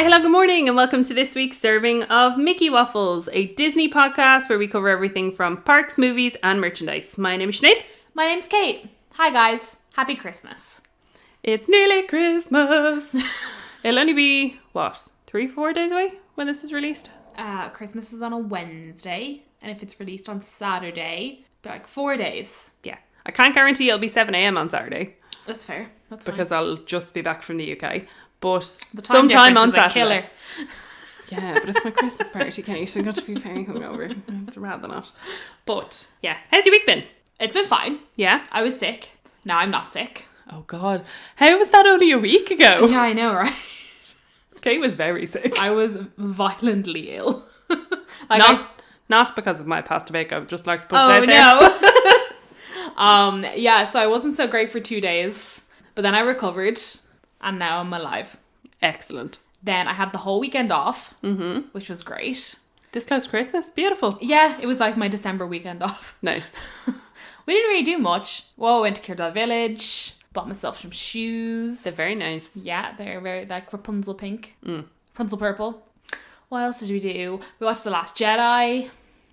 Hi, hello, good morning, and welcome to this week's serving of Mickey Waffles, a Disney podcast where we cover everything from parks, movies, and merchandise. My name is Sinead. My name's Kate. Hi guys. Happy Christmas. It's nearly Christmas. It'll only be, 3-4 days away when this is released? Christmas is on a Wednesday, and if it's released on Saturday, it'll be like 4 days. Yeah. I can't guarantee it'll be 7 a.m. on Saturday. That's fair. That's because fine. I'll just be back from the UK. But The time sometime on difference is a Saturday. killer. Yeah, but it's my Christmas party, Kate, so I'm going to be very hungover. I'd rather not. But, yeah. How's your week been? It's been fine. Yeah? I was sick. Now I'm not sick. Oh, God. How was that only a week ago? Yeah, I know, right? Kate was very sick. I was violently ill. Not because of my pasta bake, I would just like to put it out there. No. Yeah, so I wasn't so great for 2 days, but then I recovered, and now I'm alive. Excellent. Then I had the whole weekend off, which was great. This close to Christmas? Beautiful. Yeah, it was like my December weekend off. Nice. We didn't really do much. Well, I went to Kirdale Village, bought myself some shoes. They're very nice. Yeah, they're very like Rapunzel pink. Rapunzel purple. What else did we do? We watched The Last Jedi.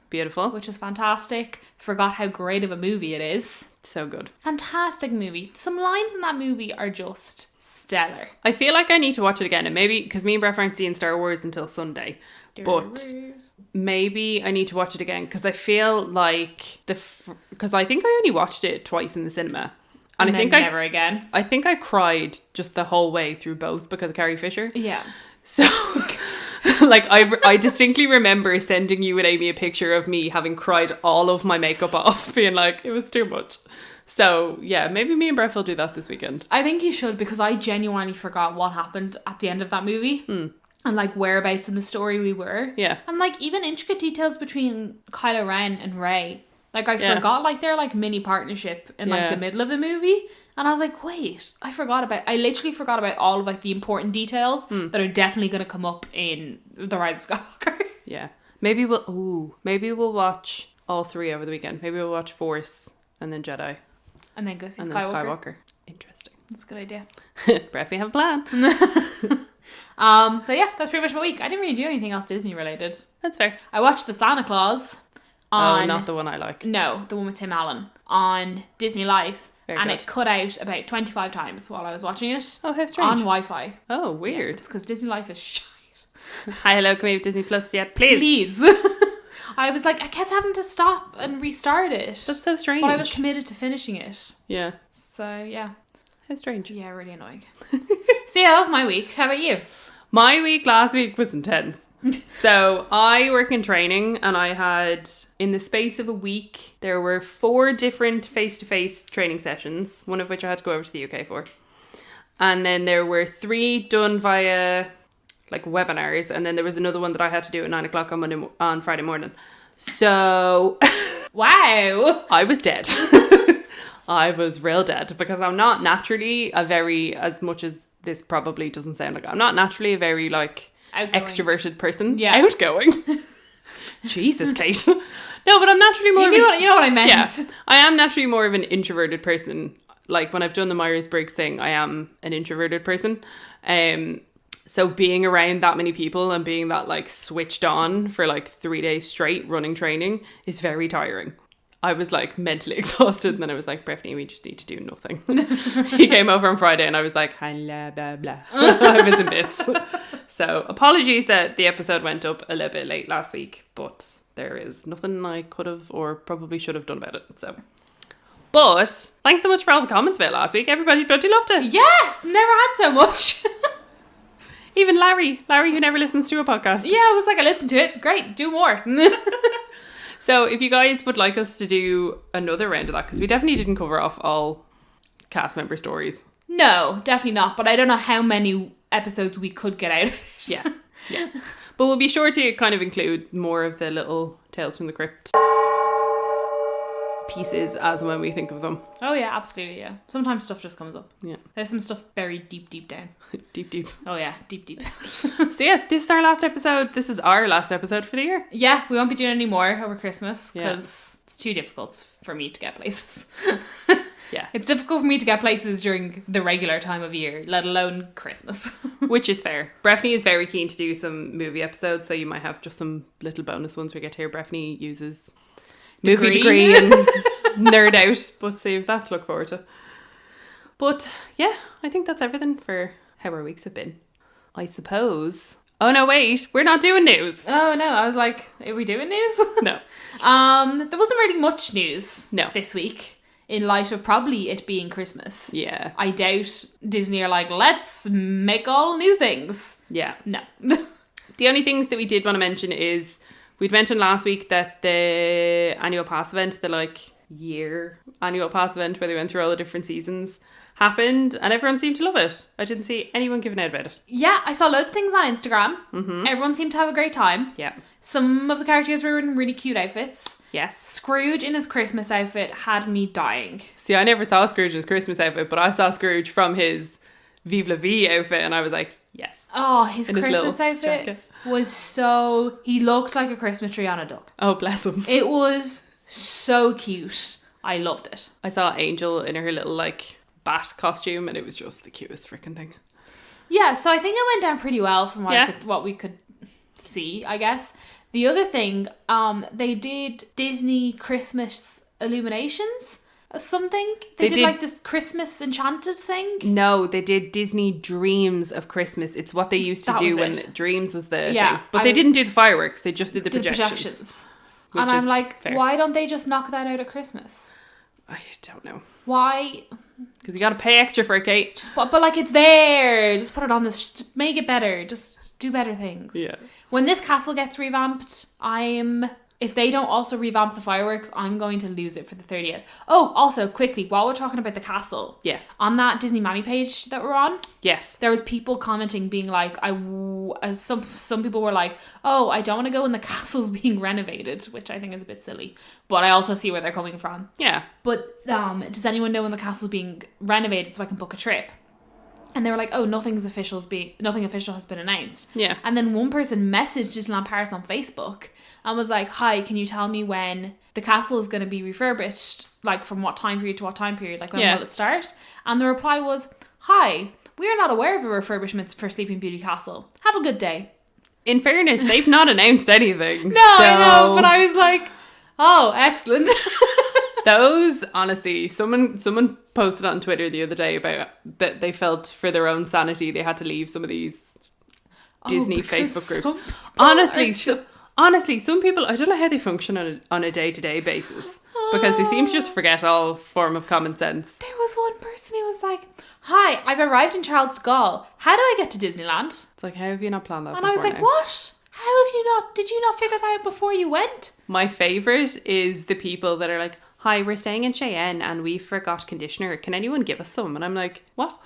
Beautiful. Which was fantastic. Forgot how great of a movie it is. So good. Fantastic movie. Some lines in that movie are just stellar. I feel like I need to watch it again. And maybe, because me and Brett aren't seeing Star Wars until Sunday. But maybe I need to watch it again. Because I feel like, because I think I only watched it twice in the cinema. And I think never again. I think I cried just the whole way through both because of Carrie Fisher. Yeah. So, like, I distinctly remember sending you and Amy a picture of me having cried all of my makeup off, being like, it was too much. So, yeah, maybe me and Brett will do that this weekend. I think you should, because I genuinely forgot what happened at the end of that movie. And, like, whereabouts in the story we were. Yeah. And, like, even intricate details between Kylo Ren and Rey. Like, I forgot, like, their, like, mini partnership in, like, the middle of the movie. And I was like, wait, I literally forgot about all of, like, the important details that are definitely going to come up in The Rise of Skywalker. Yeah. Maybe we'll watch all three over the weekend. Maybe we'll watch Force and then Jedi. And then go see and Skywalker. Then Skywalker. Interesting. That's a good idea. Brett, we have a plan. So yeah, that's pretty much my week. I didn't really do anything else Disney related. That's fair. I watched The Santa Claus on... not the one I like. No, the one with Tim Allen on Disney Live. Very and good. it cut out about 25 times while I was watching it. Oh, how strange. On Wi-Fi. Oh, weird. Yeah, it's because Disney Life is shite. Hi, hello, can we have Disney Plus yet? Please. I was like, I kept having to stop and restart it. That's so strange. But I was committed to finishing it. Yeah. So, yeah. How strange. Yeah, really annoying. So, yeah, that was my week. How about you? My week last week was intense. So I work in training, and I had, in the space of a week, there were 4 different face-to-face training sessions, one of which I had to go over to the UK for. And then there were 3 done via like webinars, and then there was another one that I had to do at 9 o'clock on Friday morning. So wow, I was dead. I was real dead, because I'm not naturally as much as this probably doesn't sound like, I'm not naturally a very like outgoing, extroverted person. Yeah. Outgoing. Jesus, Kate. No, but I'm naturally more... You know what I meant. Yeah, I am naturally more of an introverted person. Like, when I've done the Myers-Briggs thing, I am an introverted person. So being around that many people and being that, like, switched on for, like, 3 days straight running training is very tiring. I was, like, mentally exhausted, and then I was like, Breffney, we just need to do nothing. He came over on Friday, and I was like, hello, blah, blah. I was in bits. So apologies that the episode went up a little bit late last week, but there is nothing I could have or probably should have done about it. So, but thanks so much for all the comments about last week. Everybody bloody loved it. Yeah, never had so much. Even Larry who never listens to a podcast. Yeah, I was like, I listened to it. Great, do more. So if you guys would like us to do another round of that, because we definitely didn't cover off all cast member stories. No, definitely not. But I don't know how many episodes we could get out of it. Yeah. But we'll be sure to kind of include more of the little Tales from the Crypt pieces as and when we think of them. Oh yeah, absolutely, yeah. Sometimes stuff just comes up. Yeah. There's some stuff buried deep down. Deep. Oh yeah, deep. So yeah, this is our last episode. This is our last episode for the year. Yeah, we won't be doing any more over Christmas because it's too difficult for me to get places. Yeah. It's difficult for me to get places during the regular time of year, let alone Christmas. Which is fair. Breffney is very keen to do some movie episodes, so you might have just some little bonus ones we get here. Breffney uses movie degree and nerd out, but save that to look forward to. But yeah, I think that's everything for how our weeks have been. I suppose. Oh no, wait, we're not doing news. Oh no, I was like, are we doing news? No. There wasn't really much news this week, in light of probably it being Christmas. Yeah. I doubt Disney are like, let's make all new things. Yeah. No. The only things that we did want to mention is, we'd mentioned last week that the annual pass event, the year annual pass event where they went through all the different seasons, happened, and everyone seemed to love it. I didn't see anyone giving out about it. Yeah, I saw loads of things on Instagram. Mm-hmm. Everyone seemed to have a great time. Yeah. Some of the characters were in really cute outfits. Yes. Scrooge in his Christmas outfit had me dying. See, I never saw Scrooge in his Christmas outfit, but I saw Scrooge from his Vive la Vie outfit, and I was like, yes. Oh, his Christmas outfit was so... He looked like a Christmas tree on a duck. Oh, bless him. It was so cute. I loved it. I saw Angel in her little, bat costume, and it was just the cutest freaking thing. Yeah, so I think it went down pretty well from what we could see, I guess. The other thing, they did Disney Christmas Illuminations or something. They did this Christmas Enchanted thing. No, they did Disney Dreams of Christmas. It's what they used to do when Dreams was the thing. But they didn't do the fireworks. They just did the projections. And I'm like, fair. Why don't they just knock that out at Christmas? I don't know. Why? Because you got to pay extra for it, Kate. But it's there. Just put it on this. Just make it better. Just do better things. Yeah. When this castle gets revamped, if they don't also revamp the fireworks, I'm going to lose it for the 30th. Oh, also, quickly, while we're talking about the castle. Yes. On that Disney Mammy page that we're on. Yes. There was people commenting being like, some people were like, oh, I don't want to go when the castle's being renovated, which I think is a bit silly. But I also see where they're coming from. Yeah. But does anyone know when the castle's being renovated so I can book a trip? And they were like, oh, nothing official has been announced. Yeah. And then one person messaged Disneyland Paris on Facebook and was like, hi, can you tell me when the castle is going to be refurbished? From what time period to what time period? When will it start? And the reply was, hi, we are not aware of a refurbishments for Sleeping Beauty Castle. Have a good day. In fairness, they've not announced anything. No, I know, but I was like, oh, excellent. Those, honestly, someone posted on Twitter the other day about that they felt for their own sanity they had to leave some of these Disney Facebook groups. Honestly, some people, I don't know how they function on a day-to-day basis, because they seem to just forget all form of common sense. There was one person who was like, hi, I've arrived in Charles de Gaulle. How do I get to Disneyland? It's like, how have you not planned that and before? And I was like, what? How have you not? Did you not figure that out before you went? My favourite is the people that are like, hi, we're staying in Cheyenne and we forgot conditioner. Can anyone give us some? And I'm like, what?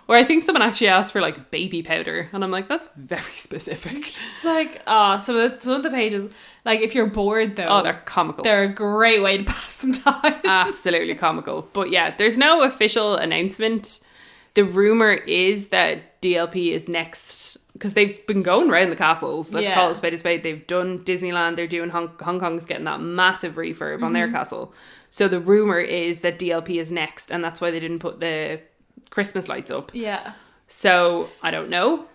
Or I think someone actually asked for baby powder. And I'm like, that's very specific. It's like, some of the pages, if you're bored though. Oh, they're comical. They're a great way to pass some time. Absolutely comical. But yeah, there's no official announcement. The rumour is that DLP is next, because they've been going around the castles. Let's call it spade a spade. They've done Disneyland. They're doing Hong Kong's getting that massive refurb on their castle. So the rumour is that DLP is next, and that's why they didn't put the Christmas lights up. Yeah. So I don't know.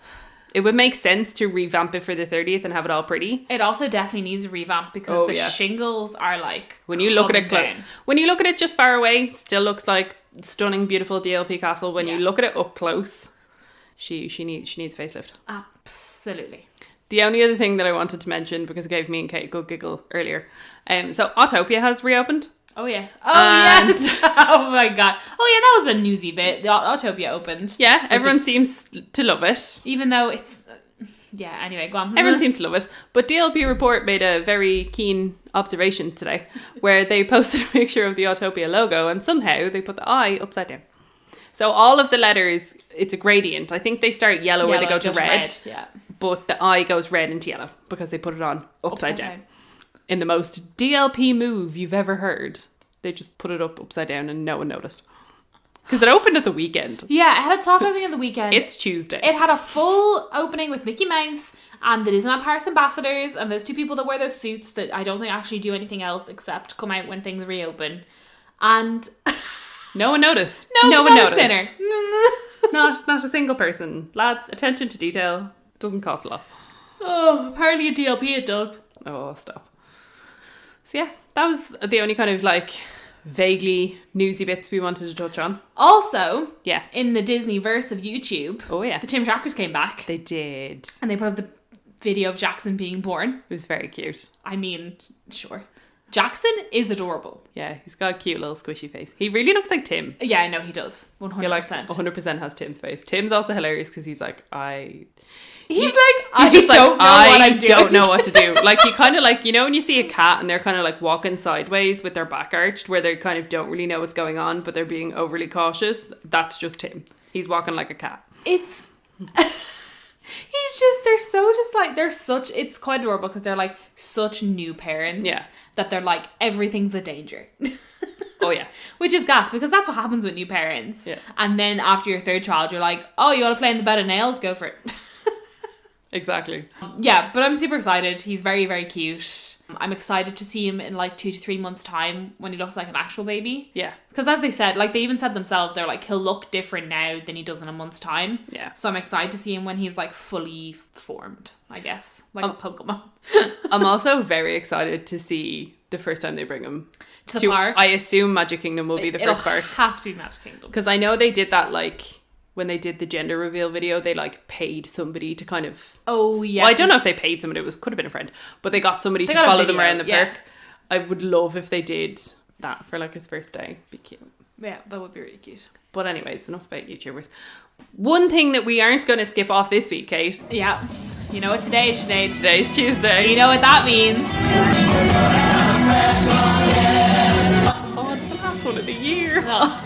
It would make sense to revamp it for the 30th and have it all pretty. It also definitely needs a revamp because shingles are when you look at it when you look at it just far away, it still looks like stunning, beautiful DLP castle. When you look at it up close, she needs facelift. Absolutely. The only other thing that I wanted to mention, because it gave me and Kate a good giggle earlier, so Autopia has reopened. Oh yes. Yes. Oh my god. Oh yeah, that was a newsy bit. The Autopia opened. Yeah, everyone seems to love it. Even though it's anyway, go on. Everyone seems to love it. But DLP Report made a very keen observation today where they posted a picture of the Autopia logo and somehow they put the I upside down. So all of the letters, it's a gradient. I think they start yellow where they go to red. Yeah. But the I goes red into yellow because they put it on upside down. In the most DLP move you've ever heard, they just put it up upside down and no one noticed. Because it opened at the weekend. Yeah, it had a soft opening at the weekend. It's Tuesday. It had a full opening with Mickey Mouse and the Disneyland Paris ambassadors and those two people that wear those suits that I don't think actually do anything else except come out when things reopen. And No one noticed. No one not noticed. a sinner. Not a single person. Lads, attention to detail doesn't cost a lot. Oh, apparently a DLP it does. Oh, stop. So yeah, that was the only kind of like vaguely newsy bits we wanted to touch on. Also, yes, in the Disney verse of YouTube, oh yeah, the Tim Trackers came back. They did. And they put up the video of Jackson being born. It was very cute. I mean, sure. Jackson is adorable. Yeah, he's got a cute little squishy face. He really looks like Tim. Yeah, I know he does. 100%. He like 100% has Tim's face. Tim's also hilarious because he's like, I don't know what to do. Like, he kind of like, you know, when you see a cat and they're kind of like walking sideways with their back arched where they kind of don't really know what's going on, but they're being overly cautious. That's just him. He's walking like a cat. It's... it's quite adorable because they're like such new parents that they're like, everything's a danger. Oh yeah. Which is gas, because that's what happens with new parents. Yeah. And then after your third child, you're like, oh, you want to play in the bed of nails? Go for it. Exactly. Yeah, but I'm super excited. He's very, very cute. I'm excited to see him in like 2 to 3 months' time when he looks like an actual baby. Yeah. Because as they said, like they even said themselves, they're like, he'll look different now than he does in a month's time. Yeah. So I'm excited to see him when he's like fully formed, I guess. Like a Pokemon. I'm also very excited to see the first time they bring him to the park. I assume Magic Kingdom will be the first park. It'll have to be Magic Kingdom. Because I know they did that like... When they did the gender reveal video, they like paid somebody to kind of... Oh, yeah. Well, I don't know if they paid somebody. Could have been a friend. But they got somebody to follow them around the park. I would love if they did that for like his first day. Be cute. Yeah, that would be really cute. But anyways, enough about YouTubers. One thing that we aren't going to skip off this week, Kate. Yeah. You know what today is, Sinead? Today's Tuesday. You know what that means. Oh, it's the last one of the year. Oh.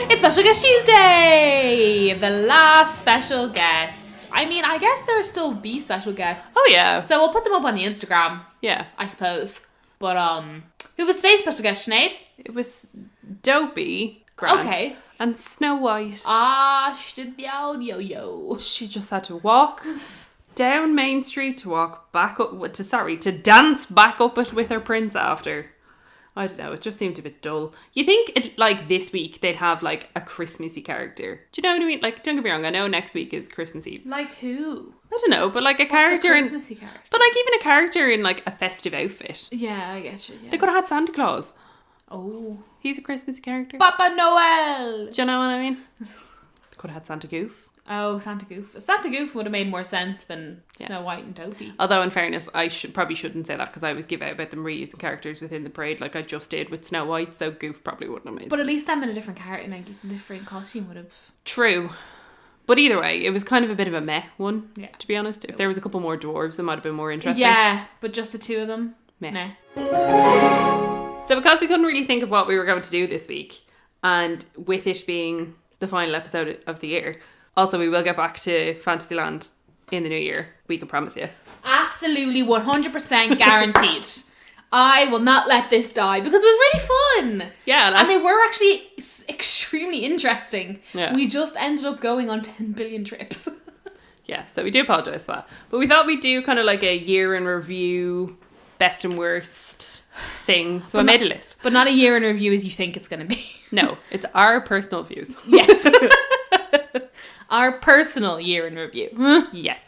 It's Special Guest Tuesday! The last special guest. I mean, I guess there'll still be special guests. Oh, yeah. So we'll put them up on the Instagram. Yeah. I suppose. But, who was today's special guest, Sinead? It was Dopey. Gran, okay. And Snow White. She did the old yo-yo. She just had to walk down Main Street to walk back up, to dance back up it with her prince after. I don't know, it just seemed a bit dull. You think, like, this week they'd have, like, a Christmassy character. Do you know what I mean? Like, don't get me wrong, I know next week is Christmas Eve. Like who? I don't know, but, like, a character What's a Christmassy character? But, like, even a character in, like, a festive outfit. Yeah, I get you, yeah. They could have had Santa Claus. Oh. He's a Christmassy character. Papa Noel! Do you know what I mean? They could have had Santa Goof. Oh, Santa Goof. Santa Goof would have made more sense than Snow White and Dopey. Although, in fairness, I probably shouldn't say that because I always give out about them reusing characters within the parade like I just did with Snow White, so Goof probably wouldn't have made But at least them in a different character, like a different costume would have... True. But either way, it was kind of a bit of a meh one, to be honest. If there was a couple more dwarves, it might have been more interesting. Yeah, but just the two of them? Meh. Nah. So because we couldn't really think of what we were going to do this week, and with it being the final episode of the year... Also, we will get back to Fantasyland in the new year. We can promise you. Absolutely 100% guaranteed. I will not let this die because it was really fun. Yeah. And they were actually extremely interesting. Yeah. We just ended up going on 10 billion trips. Yeah, so we do apologise for that. But we thought we'd do kind of like a year in review, best and worst thing. So I made a list. But not a year in review as you think it's going to be. No, it's our personal views. Yes. Our personal year in review. Yes.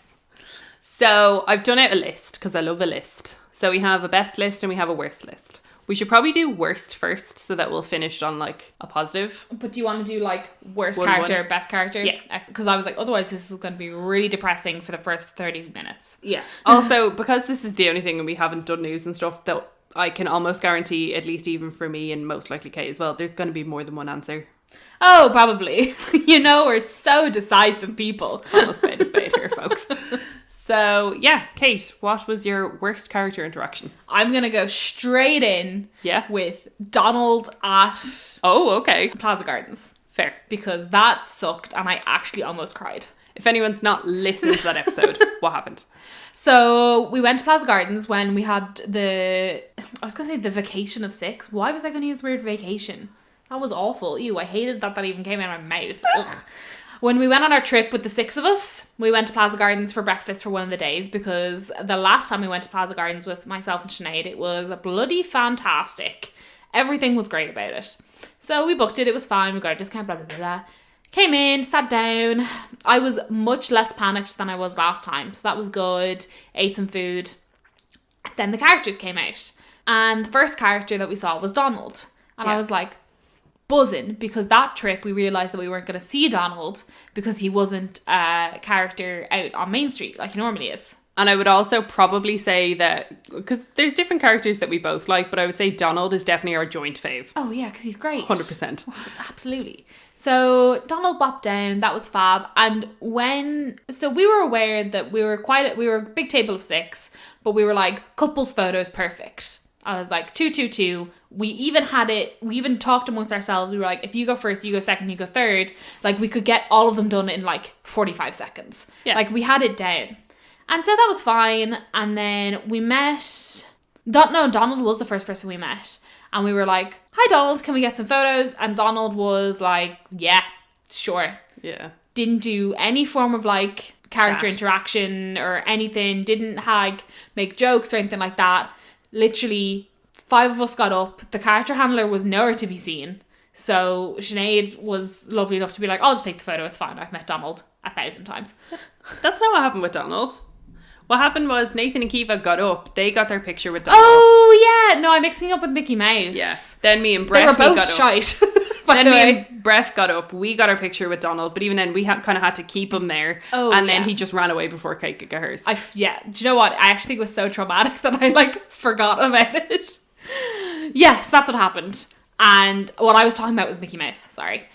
So I've done out a list because I love a list. So we have a best list and we have a worst list. We should probably do worst first so that we'll finish on like a positive. But do you want to do like worst character, best character? Yeah. Because I was like, otherwise this is going to be really depressing for the first 30 minutes. Yeah. Also, because this is the only thing and we haven't done news and stuff, though I can almost guarantee, at least even for me and most likely Kate as well, there's going to be more than one answer. Oh, probably. You know, we're so decisive people. Almost spade a spade here, folks. So, yeah, Kate, what was your worst character interaction? I'm going to go straight in with Donald at Plaza Gardens. Fair. Because that sucked and I actually almost cried. If anyone's not listened to that episode, what happened? So we went to Plaza Gardens when we had the vacation of 6. Why was I going to use the word vacation? That was awful. Ew, I hated that even came out of my mouth. Ugh. When we went on our trip with the 6 of us, we went to Plaza Gardens for breakfast for one of the days because the last time we went to Plaza Gardens with myself and Sinead, it was bloody fantastic. Everything was great about it. So we booked it. It was fine. We got a discount, blah, blah, blah, blah. Came in, sat down. I was much less panicked than I was last time. So that was good. Ate some food. Then the characters came out. And the first character that we saw was Donald. And I was like buzzing, because that trip we realised that we weren't going to see Donald because he wasn't a character out on Main Street like he normally is. And I would also probably say that, because there's different characters that we both like, but I would say Donald is definitely our joint fave. Oh yeah, because he's great. 100%. Absolutely. So Donald bopped down, that was fab. And so we were aware that we were a big table of 6, but we were like, couples photos perfect. I was like, 2. We even talked amongst ourselves. We were like, if you go first, you go second, you go third. Like, we could get all of them done in like 45 seconds. Yeah. Like, we had it down. And so that was fine. And then we met... Donald was the first person we met. And we were like, hi, Donald, can we get some photos? And Donald was like, yeah, sure. Yeah. Didn't do any form of like character interaction or anything. Didn't make jokes or anything like that. Literally, 5 of us got up. The character handler was nowhere to be seen. So Sinead was lovely enough to be like, I'll just take the photo. It's fine. I've met Donald 1,000 times. That's not what happened with Donald. What happened was Nathan and Kiva got up. They got their picture with Donald. Oh, yeah. No, I'm mixing up with Mickey Mouse. Yeah. Then me and Bref got up. They were both shite. Then me and Bref got up. We got our picture with Donald. But even then, we kind of had to keep him there. Oh, and then he just ran away before Kate could get hers. Yeah. Do you know what? I actually was so traumatic that I forgot about it. Yes, that's what happened. And what I was talking about was Mickey Mouse. Sorry.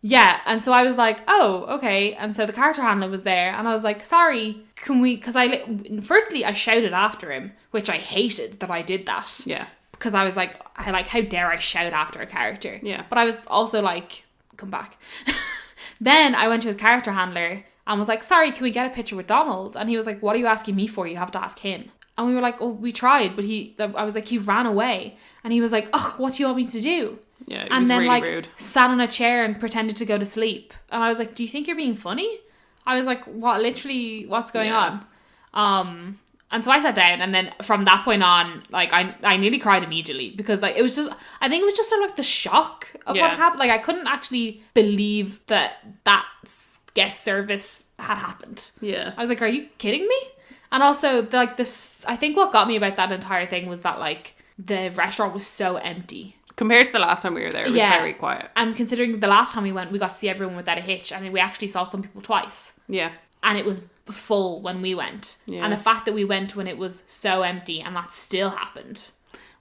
Yeah, and so I was like, oh, okay. And so the character handler was there, and I was like, sorry, can we, because firstly, I shouted after him, which I hated that I did that. Yeah. Because I was like, how dare I shout after a character? Yeah. But I was also like, come back. Then I went to his character handler and was like, sorry, can we get a picture with Donald? And he was like, what are you asking me for? You have to ask him. And we were like, oh, we tried, but I was like, he ran away. And he was like, oh, what do you want me to do? Yeah, it was really rude. Sat on a chair and pretended to go to sleep. And I was like, do you think you're being funny? I was like, what's going on? And so I sat down, and then from that point on, I nearly cried immediately, because I think it was just sort of the shock of what happened. I couldn't actually believe that guest service had happened. Yeah. I was like, are you kidding me? And also I think what got me about that entire thing was that the restaurant was so empty. Compared to the last time we were there, it was very quiet. And considering the last time we went, we got to see everyone without a hitch. I mean, we actually saw some people twice. Yeah. And it was full when we went. Yeah. And the fact that we went when it was so empty and that still happened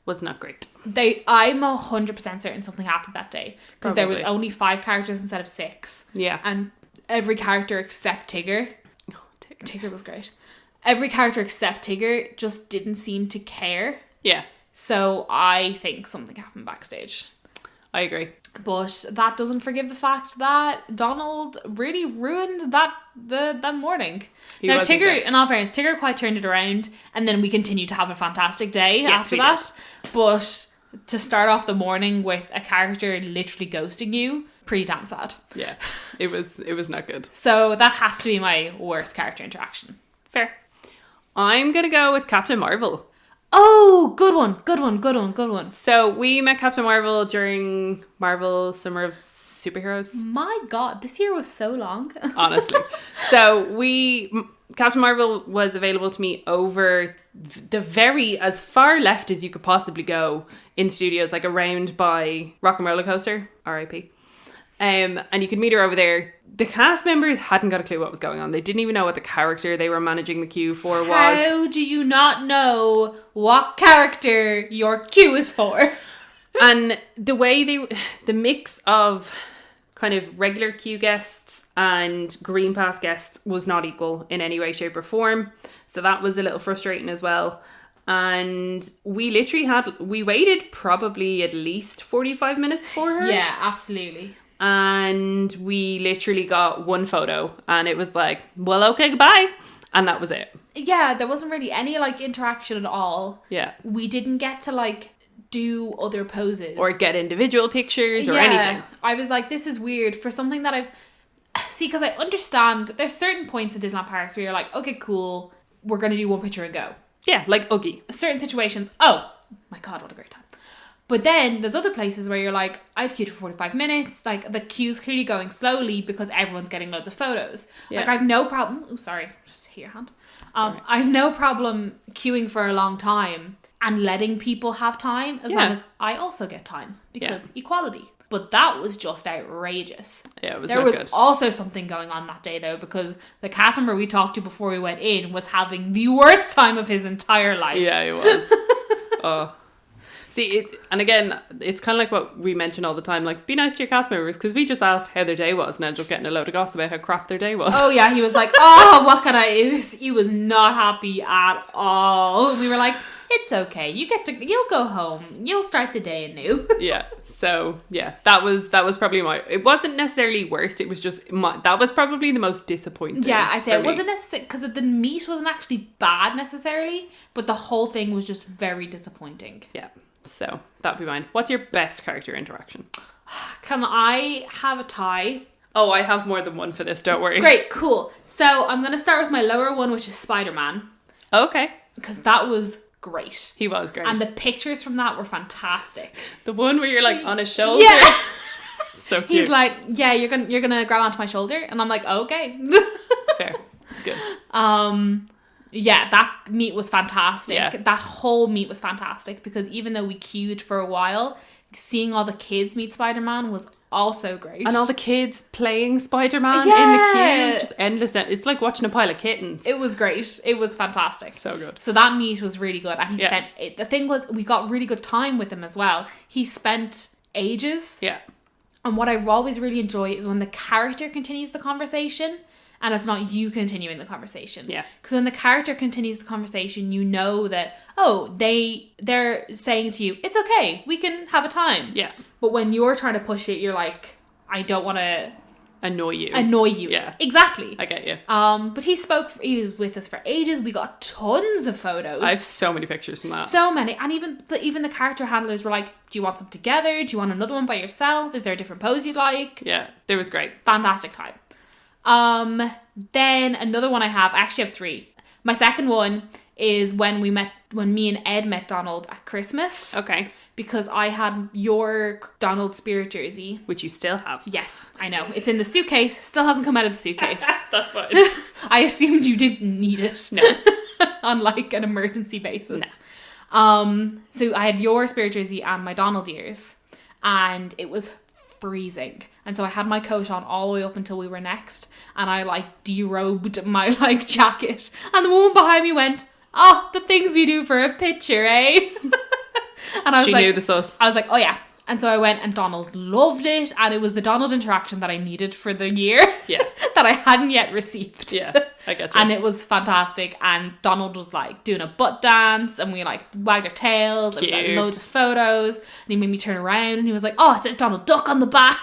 was not great. I'm 100% certain something happened that day. Because there was only 5 characters instead of 6. Yeah. And every character except Tigger. Oh, Tigger was great. Every character except Tigger just didn't seem to care. Yeah. So I think something happened backstage. I agree. But that doesn't forgive the fact that Donald really ruined that morning. Now Tigger, in all fairness, Tigger quite turned it around, and then we continued to have a fantastic day after that. But to start off the morning with a character literally ghosting you, pretty damn sad. Yeah, it was not good. So that has to be my worst character interaction. Fair. I'm gonna go with Captain Marvel. Oh, good one. So we met Captain Marvel during Marvel Summer of Superheroes. My God, this year was so long. Honestly. So Captain Marvel was available to me over the as far left as you could possibly go in studios, around by Rock and Roller Coaster, R.I.P. And you could meet her over there. The cast members hadn't got a clue what was going on. They didn't even know what the character they were managing the queue for was. How do you not know what character your queue is for? And the way the mix of kind of regular queue guests and Green Pass guests was not equal in any way, shape or form. So that was a little frustrating as well. And we waited probably at least 45 minutes for her. Yeah, absolutely. And we literally got one photo, and it was like, well, okay, goodbye. And that was it. Yeah, there wasn't really any interaction at all. Yeah. We didn't get to do other poses. Or get individual pictures or anything. I was like, this is weird for something that because I understand there's certain points in Disneyland Paris where you're like, okay, cool, we're going to do one picture and go. Yeah, like Oogie. Certain situations, oh my God, what a great time. But then there's other places where you're like, I've queued for 45 minutes. Like, the queue's clearly going slowly because everyone's getting loads of photos. Yeah. Like, I've no problem. Oh, sorry. Just hit your hand. I've no problem queuing for a long time and letting people have time as long as I also get time, because equality. But that was just outrageous. Yeah, it was There not was good. also something going on that day, though, because the cast member we talked to before we went in was having the worst time of his entire life. Yeah, it was. Oh. See, and again, it's kind of like what we mention all the time, like, be nice to your cast members, because we just asked how their day was and ended up getting a load of gossip about how crap their day was. Oh, yeah, he was like, oh, what can he was not happy at all. We were like, it's okay. You'll go home. You'll start the day anew. Yeah. So, yeah, that was probably it wasn't necessarily worst. It was just, that was probably the most disappointing. Yeah, I'd say it wasn't necessarily, because the meat wasn't actually bad necessarily, but the whole thing was just very disappointing. Yeah. So, that'd be mine. What's your best character interaction? Can I have a tie? Oh, I have more than one for this, don't worry. Great, cool. So, I'm going to start with my lower one, which is Spider-Man. Okay. Because that was great. He was great. And the pictures from that were fantastic. The one where you're like on his shoulder. Yeah. So cute. He's like, yeah, you're gonna grab onto my shoulder, and I'm like, okay. Fair. Good. Yeah, that meet was fantastic. Yeah. That whole meet was fantastic, because even though we queued for a while, seeing all the kids meet Spider-Man was also great. And all the kids playing Spider-Man in Yeah. the queue. Just endless. It's like watching a pile of kittens. It was great. It was fantastic. So good. So that meet was really good. And the thing was, we got really good time with him as well. He spent ages. Yeah. And what I always really enjoy is when the character continues the conversation and it's not you continuing the conversation. Yeah. Because when the character continues the conversation, you know that, oh, they're saying to you, it's okay, we can have a time. Yeah. But when you're trying to push it, you're like, I don't want to annoy you. Yeah. Exactly. I get you. But he was with us for ages. We got tons of photos. I have so many pictures from that. So many. And even the character handlers were like, do you want some together? Do you want another one by yourself? Is there a different pose you'd like? Yeah. It was great. Fantastic time. Then another one I actually have three. My second one is when me and Ed met Donald at Christmas. Okay. Because I had your Donald Spirit jersey. Which you still have. Yes, I know. It's in the suitcase. Still hasn't come out of the suitcase. That's fine. I assumed you didn't need it. No. On like an emergency basis. No. So I had your Spirit jersey and my Donald ears. And it was freezing. And so I had my coat on all the way up until we were next. And I like derobed my like jacket. And the woman behind me went, oh, the things we do for a picture, eh? And I was she like, knew the sus. I was like, oh yeah. And so I went, and Donald loved it. And it was the Donald interaction that I needed for the year. Yeah. That I hadn't yet received. Yeah, I get you. And it was fantastic. And Donald was like doing a butt dance, and we like wagged our tails. Cute. And we got loads of photos. And he made me turn around, and he was like, oh, it says Donald Duck on the back.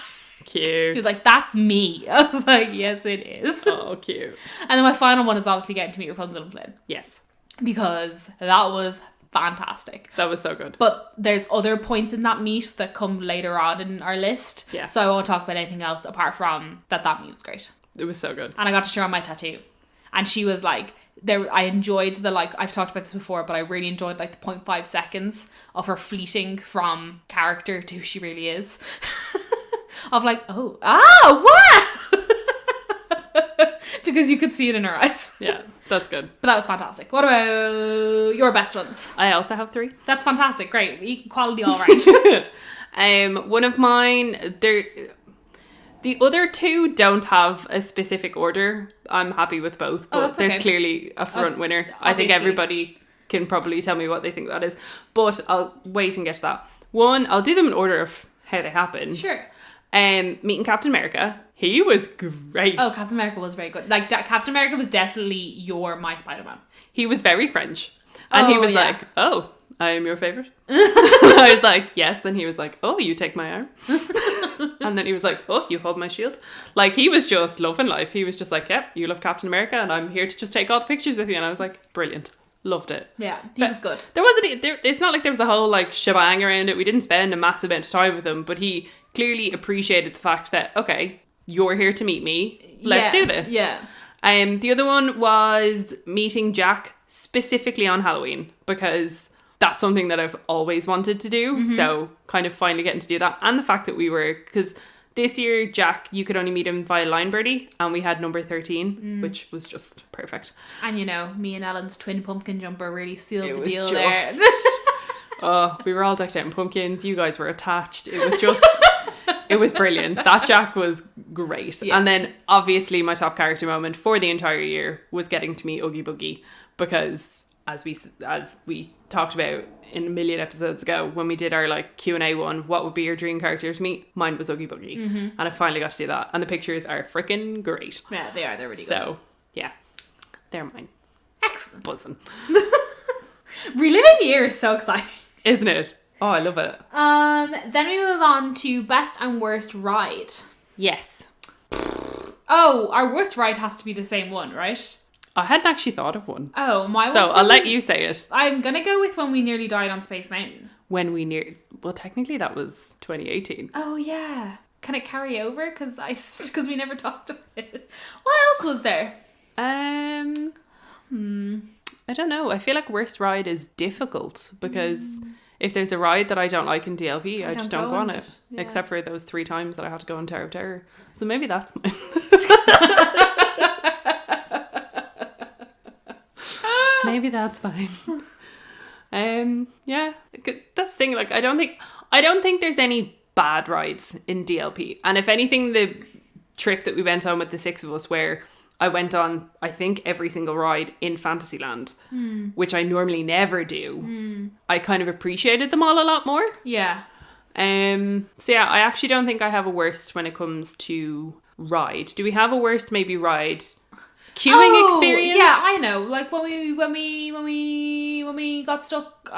Cute. He was like, that's me. I was like, yes, it is. Oh, cute. And then my final one is obviously getting to meet Rapunzel and Flynn. Yes. Because that was fantastic. That was so good. But there's other points in that meet that come later on in our list. Yeah. So I won't talk about anything else apart from that meet was great. It was so good. And I got to show her my tattoo. And she was like, I enjoyed the, like, I've talked about this before, but I really enjoyed like the 0.5 seconds of her fleeting from character to who she really is. Of like, oh, wow! Because you could see it in her eyes. Yeah, that's good. But that was fantastic. What about your best ones? I also have 3. That's fantastic. Great. Equality all right. One of mine, the other 2 don't have a specific order. I'm happy with both, but that's there's okay. clearly a front winner. I think obviously. everybody can probably tell me what they think that is, but I'll wait and get to that. One, I'll do them in order of how they happened. Sure. Meeting Captain America. He was great. Oh, Captain America was very good. Like, Captain America was definitely my Spider-Man. He was very French. And he was yeah. like, oh, I am your favourite. I was like, yes. Then he was like, oh, you take my arm. And then he was like, oh, you hold my shield. Like, he was just loving life. He was just like, yep, you love Captain America and I'm here to just take all the pictures with you. And I was like, brilliant. Loved it. Yeah, he was good. There wasn't, it's not like there was a whole like shebang around it. We didn't spend a massive amount of time with him, but he clearly appreciated the fact that, okay, you're here to meet me. Let's do this. Yeah. The other one was meeting Jack specifically on Halloween, because that's something that I've always wanted to do. So kind of finally getting to do that. And the fact that because this year, Jack, you could only meet him via Line Birdie, and we had number 13, which was just perfect. And me and Ellen's twin pumpkin jumper really sealed the deal just, there. Oh, we were all decked out in pumpkins. You guys were attached. It was just, it was brilliant. That Jack was great. Yeah. And then obviously my top character moment for the entire year was getting to meet Oogie Boogie, because as we talked about in a million episodes ago, when we did our like Q&A one, what would be your dream character to meet? Mine was Oogie Boogie. And I finally got to do that. And the pictures are freaking great. Yeah, they are. They're really good. So, yeah. They're mine. Excellent. Buzzing. Reliving the year is so exciting. Isn't it? Oh, I love it. Then we move on to best and worst ride. Yes. Oh, our worst ride has to be the same one, right? I hadn't actually thought of one. Oh, my one. So I'll let you say it. I'm going to go with When We Nearly Died on Space Mountain. Well, technically that was 2018. Oh, yeah. Can it carry over? Because we never talked about it. What else was there? I don't know. I feel like worst ride is difficult because if there's a ride that I don't like in DLP, I just don't go on it. Yeah. Except for those 3 times that I had to go on Tower of Terror. So maybe that's mine. Maybe that's fine. Yeah, that's the thing. Like, I don't think there's any bad rides in DLP. And if anything, the trip that we went on with the 6 of us, where I went on, I think, every single ride in Fantasyland, which I normally never do. I kind of appreciated them all a lot more. Yeah. So yeah, I actually don't think I have a worst when it comes to ride. Do we have a worst maybe ride queuing experience? Yeah, I know. Like when we got stuck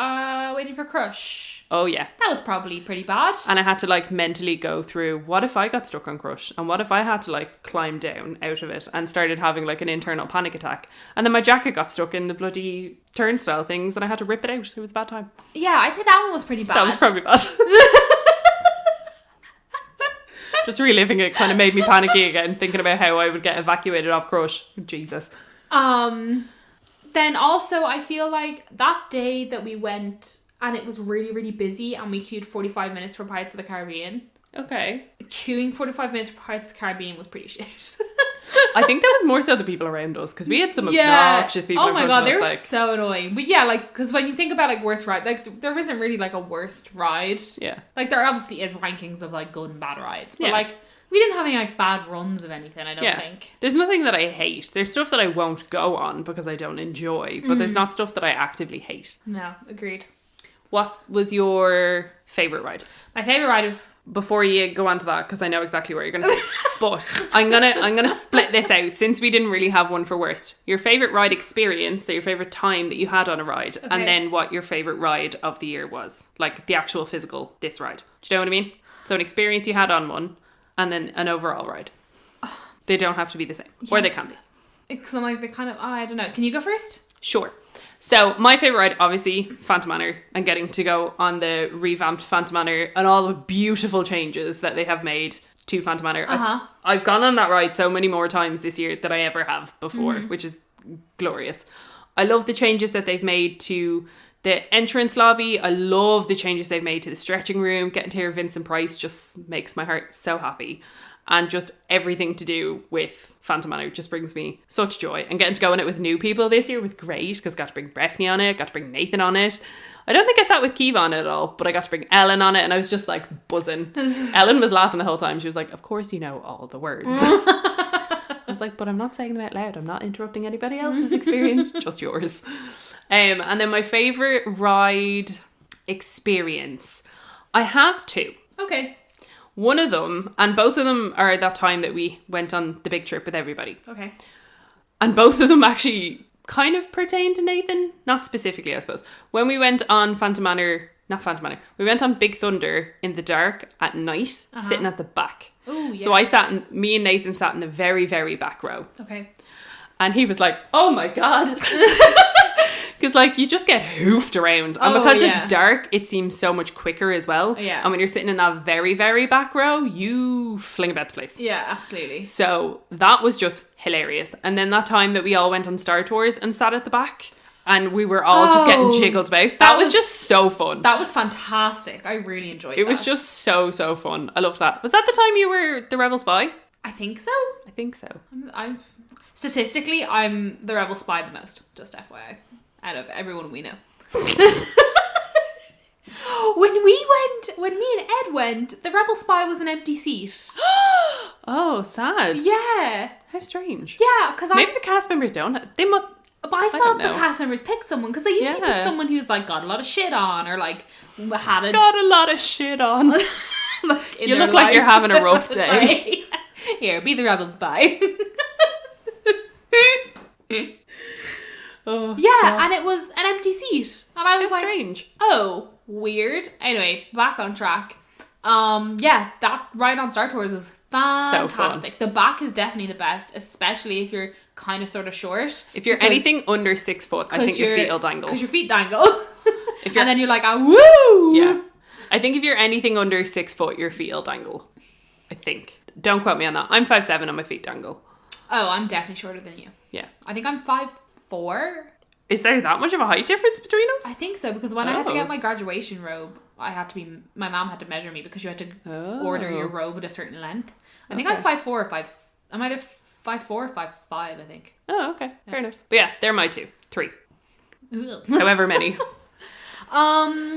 waiting for Crush. Oh yeah. That was probably pretty bad. And I had to like mentally go through, what if I got stuck on Crush? And what if I had to like climb down out of it and started having like an internal panic attack? And then my jacket got stuck in the bloody turnstile things and I had to rip it out. It was a bad time. Yeah, I'd say that one was pretty bad. That was probably bad. Just reliving it kind of made me panicky again, thinking about how I would get evacuated off Crush. Jesus. Then also, I feel like that day that we went and it was really, really busy and we queued 45 minutes for Pirates of the Caribbean. Okay. Queuing 45 minutes for Pirates of the Caribbean was pretty shit. I think that was more so the people around us, because we had some obnoxious people. Oh my god, they were so annoying. But yeah, like, because when you think about like worst ride, like there isn't really like a worst ride. Yeah. Like there obviously is rankings of like good and bad rides, but like we didn't have any like bad runs of anything. I don't think. There's nothing that I hate. There's stuff that I won't go on because I don't enjoy, but there's not stuff that I actively hate. No, agreed. What was your favourite ride? My favourite ride was... Before you go on to that, because I know exactly what you're going to say, but I'm gonna split this out, since we didn't really have one for worst. Your favourite ride experience, so your favourite time that you had on a ride, and then what your favourite ride of the year was. Like the actual physical, this ride. Do you know what I mean? So an experience you had on one, and then an overall ride. They don't have to be the same, or they can be. Because I'm like, they kind of... I don't know. Can you go first? Sure. So my favourite ride, obviously, Phantom Manor, and getting to go on the revamped Phantom Manor and all the beautiful changes that they have made to Phantom Manor. I've gone on that ride so many more times this year than I ever have before, which is glorious. I love the changes that they've made to the entrance lobby. I love the changes they've made to the stretching room. Getting to hear Vincent Price just makes my heart so happy. And just everything to do with Phantom Manor just brings me such joy. And getting to go on it with new people this year was great, because I got to bring Breffney on it, got to bring Nathan on it. I don't think I sat with Keeve on it at all, but I got to bring Ellen on it, and I was just like buzzing. Ellen was laughing the whole time. She was like, of course you know all the words. I was like, but I'm not saying them out loud. I'm not interrupting anybody else's experience, just yours. And then my favourite ride experience. I have 2. Okay. One of them, and both of them are that time that we went on the big trip with everybody. Okay. And both of them actually kind of pertain to Nathan. Not specifically, I suppose. When we went on we went on Big Thunder in the dark at night, sitting at the back. Oh, yeah. So me and Nathan sat in the very, very back row. Okay. And he was like, oh my God. Because, like, you just get hoofed around. And because it's dark, it seems so much quicker as well. Yeah. And when you're sitting in that very, very back row, you fling about the place. Yeah, absolutely. So that was just hilarious. And then that time that we all went on Star Tours and sat at the back, and we were all just getting jiggled about. That was just so fun. That was fantastic. I really enjoyed it. It was just so fun. I loved that. Was that the time you were the Rebel Spy? I think so. I'm statistically, I'm the Rebel Spy the most. Just FYI, out of everyone we know. When me and Ed went, the Rebel Spy was an empty seat. Oh, sad. Yeah. How strange. Yeah, because maybe the cast members don't. They must. But I thought the cast members picked someone, because they usually pick someone who's like got a lot of shit on, or like got a lot of shit on. Like, you look like you're having a rough day. Here, be the Rebel Spy. Oh, yeah, God. and it was an empty seat, and I was like, strange. Oh, weird. Anyway, back on track. Yeah, that ride on Star Tours was fantastic. So the back is definitely the best, especially if you're kind of sort of short. If you're anything under 6 foot, I think your feet will dangle. Because your feet dangle. And then you're like, woo! Yeah. I think if you're anything under 6 foot, your feet will dangle. I think. Don't quote me on that. I'm 5'7" and my feet dangle. Oh, I'm definitely shorter than you. Yeah. I think I'm 5'4". Is there that much of a height difference between us? I think so, because when I had to get my graduation robe, my mom had to measure me, because you had to order your robe at a certain length. I think I'm 5'4" or 5. I'm either 5'4" or 5'5", I think. Oh, okay. Fair enough. But yeah, they're my 3. However many. I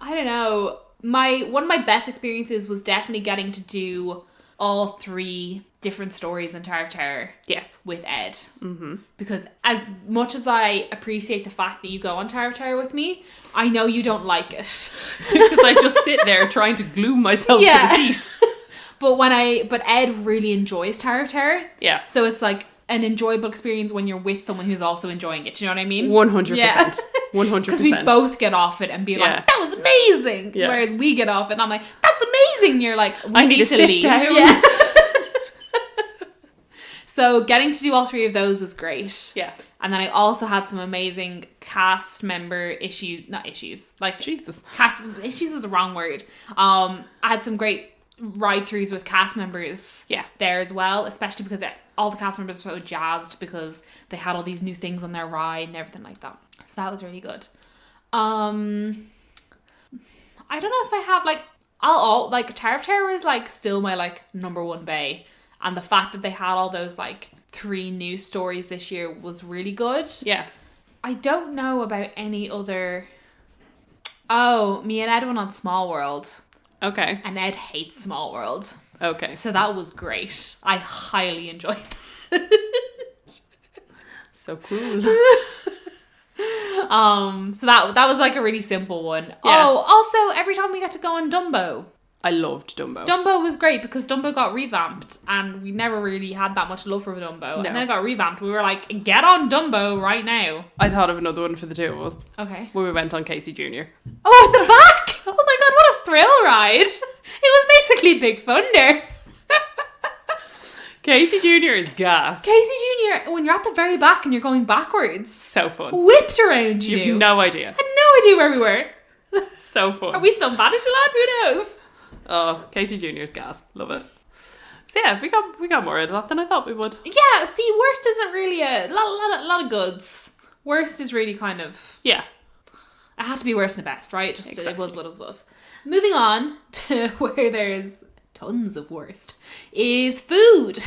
don't know. One of my best experiences was definitely getting to do all 3 different stories in Tower of Terror. Yes. With Ed. Mm-hmm. Because as much as I appreciate the fact that you go on Tower of Terror with me, I know you don't like it. Because I just sit there trying to glue myself to the seat. But Ed really enjoys Tower of Terror. Yeah. So it's like an enjoyable experience when you're with someone who's also enjoying it. Do you know what I mean? 100%. Yeah. 100%. Because we both get off it and be like, that was amazing. Yeah. Whereas we get off it and I'm like, that's amazing. And you're like, I need to leave. Down. Yeah. So getting to do all 3 of those was great. Yeah. And then I also had some amazing cast member issues. Not issues. Like, Jesus. Cast issues is the wrong word. I had some great ride-throughs with cast members there as well, especially because all the cast members were so jazzed because they had all these new things on their ride and everything like that. So that was really good. I don't know if I have like Tower of Terror is like still my like number 1 bay, and the fact that they had all those like 3 new stories this year was really good. Yeah. I don't know about any other. Oh, me and Ed went on Small World. Okay. And Ed hates Small World. Okay. So that was great. I highly enjoyed that. So cool. So that was like a really simple one. Yeah. Oh, also every time we got to go on Dumbo. I loved Dumbo. Dumbo was great because Dumbo got revamped and we never really had that much love for Dumbo. No. And then it got revamped. We were like, get on Dumbo right now. I thought of another one for the 2 of us. Okay. When we went on Casey Jr. Oh, at the back! Oh my god, what a thrill ride! It was basically Big Thunder. Casey Jr. is gas. Casey Jr., when you're at the very back and you're going backwards. So fun. Whipped around you. You have no idea. I had no idea where we were. So fun. Are we still in Fantasyland? Who knows? Oh, Casey Jr.'s gas. Love it. So yeah, we got more out of that than I thought we would. Yeah, see, worst isn't really a lot of goods. Worst is really kind of... Yeah. It had to be worse than best, right? Just exactly. It was what it was. Moving on to where there's tons of worst is food.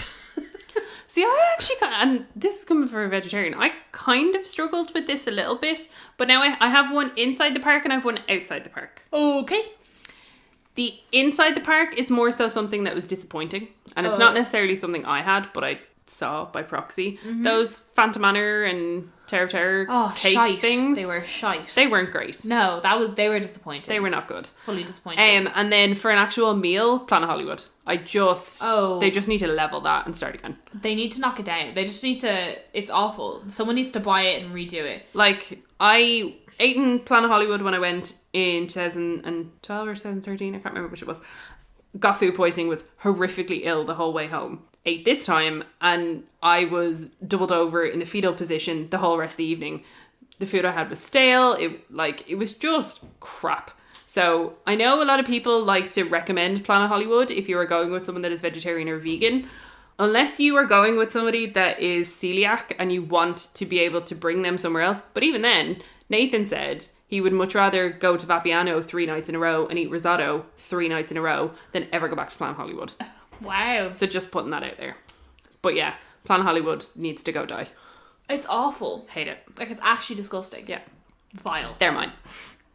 See, I actually, and this is coming from a vegetarian, I kind of struggled with this a little bit, but now I have one inside the park and I have one outside the park. Okay. The inside the park is more so something that was disappointing, and it's not necessarily something I had, but I saw by proxy. Mm-hmm. Those Phantom Manor and Tower of Terror cake things. They were shite. They weren't great. No, they were disappointing. They were not good. Fully disappointing. And then for an actual meal, Planet Hollywood. They just need to level that and start again. They need to knock it down. They just need to, it's awful. Someone needs to buy it and redo it. Like, I ate in Planet Hollywood when I went in 2012 or 2013, I can't remember which it was. Got food poisoning, was horrifically ill the whole way home. Ate this time and I was doubled over in the fetal position the whole rest of the evening. The food I had was stale. It was just crap. So I know a lot of people like to recommend Planet Hollywood if you are going with someone that is vegetarian or vegan. Unless you are going with somebody that is celiac and you want to be able to bring them somewhere else. But even then, Nathan said he would much rather go to Vapiano 3 nights in a row and eat risotto 3 nights in a row than ever go back to Plan Hollywood. Wow. So just putting that out there. But yeah, Plan Hollywood needs to go die. It's awful. Hate it. Like, it's actually disgusting. Yeah. Vile. They're mine.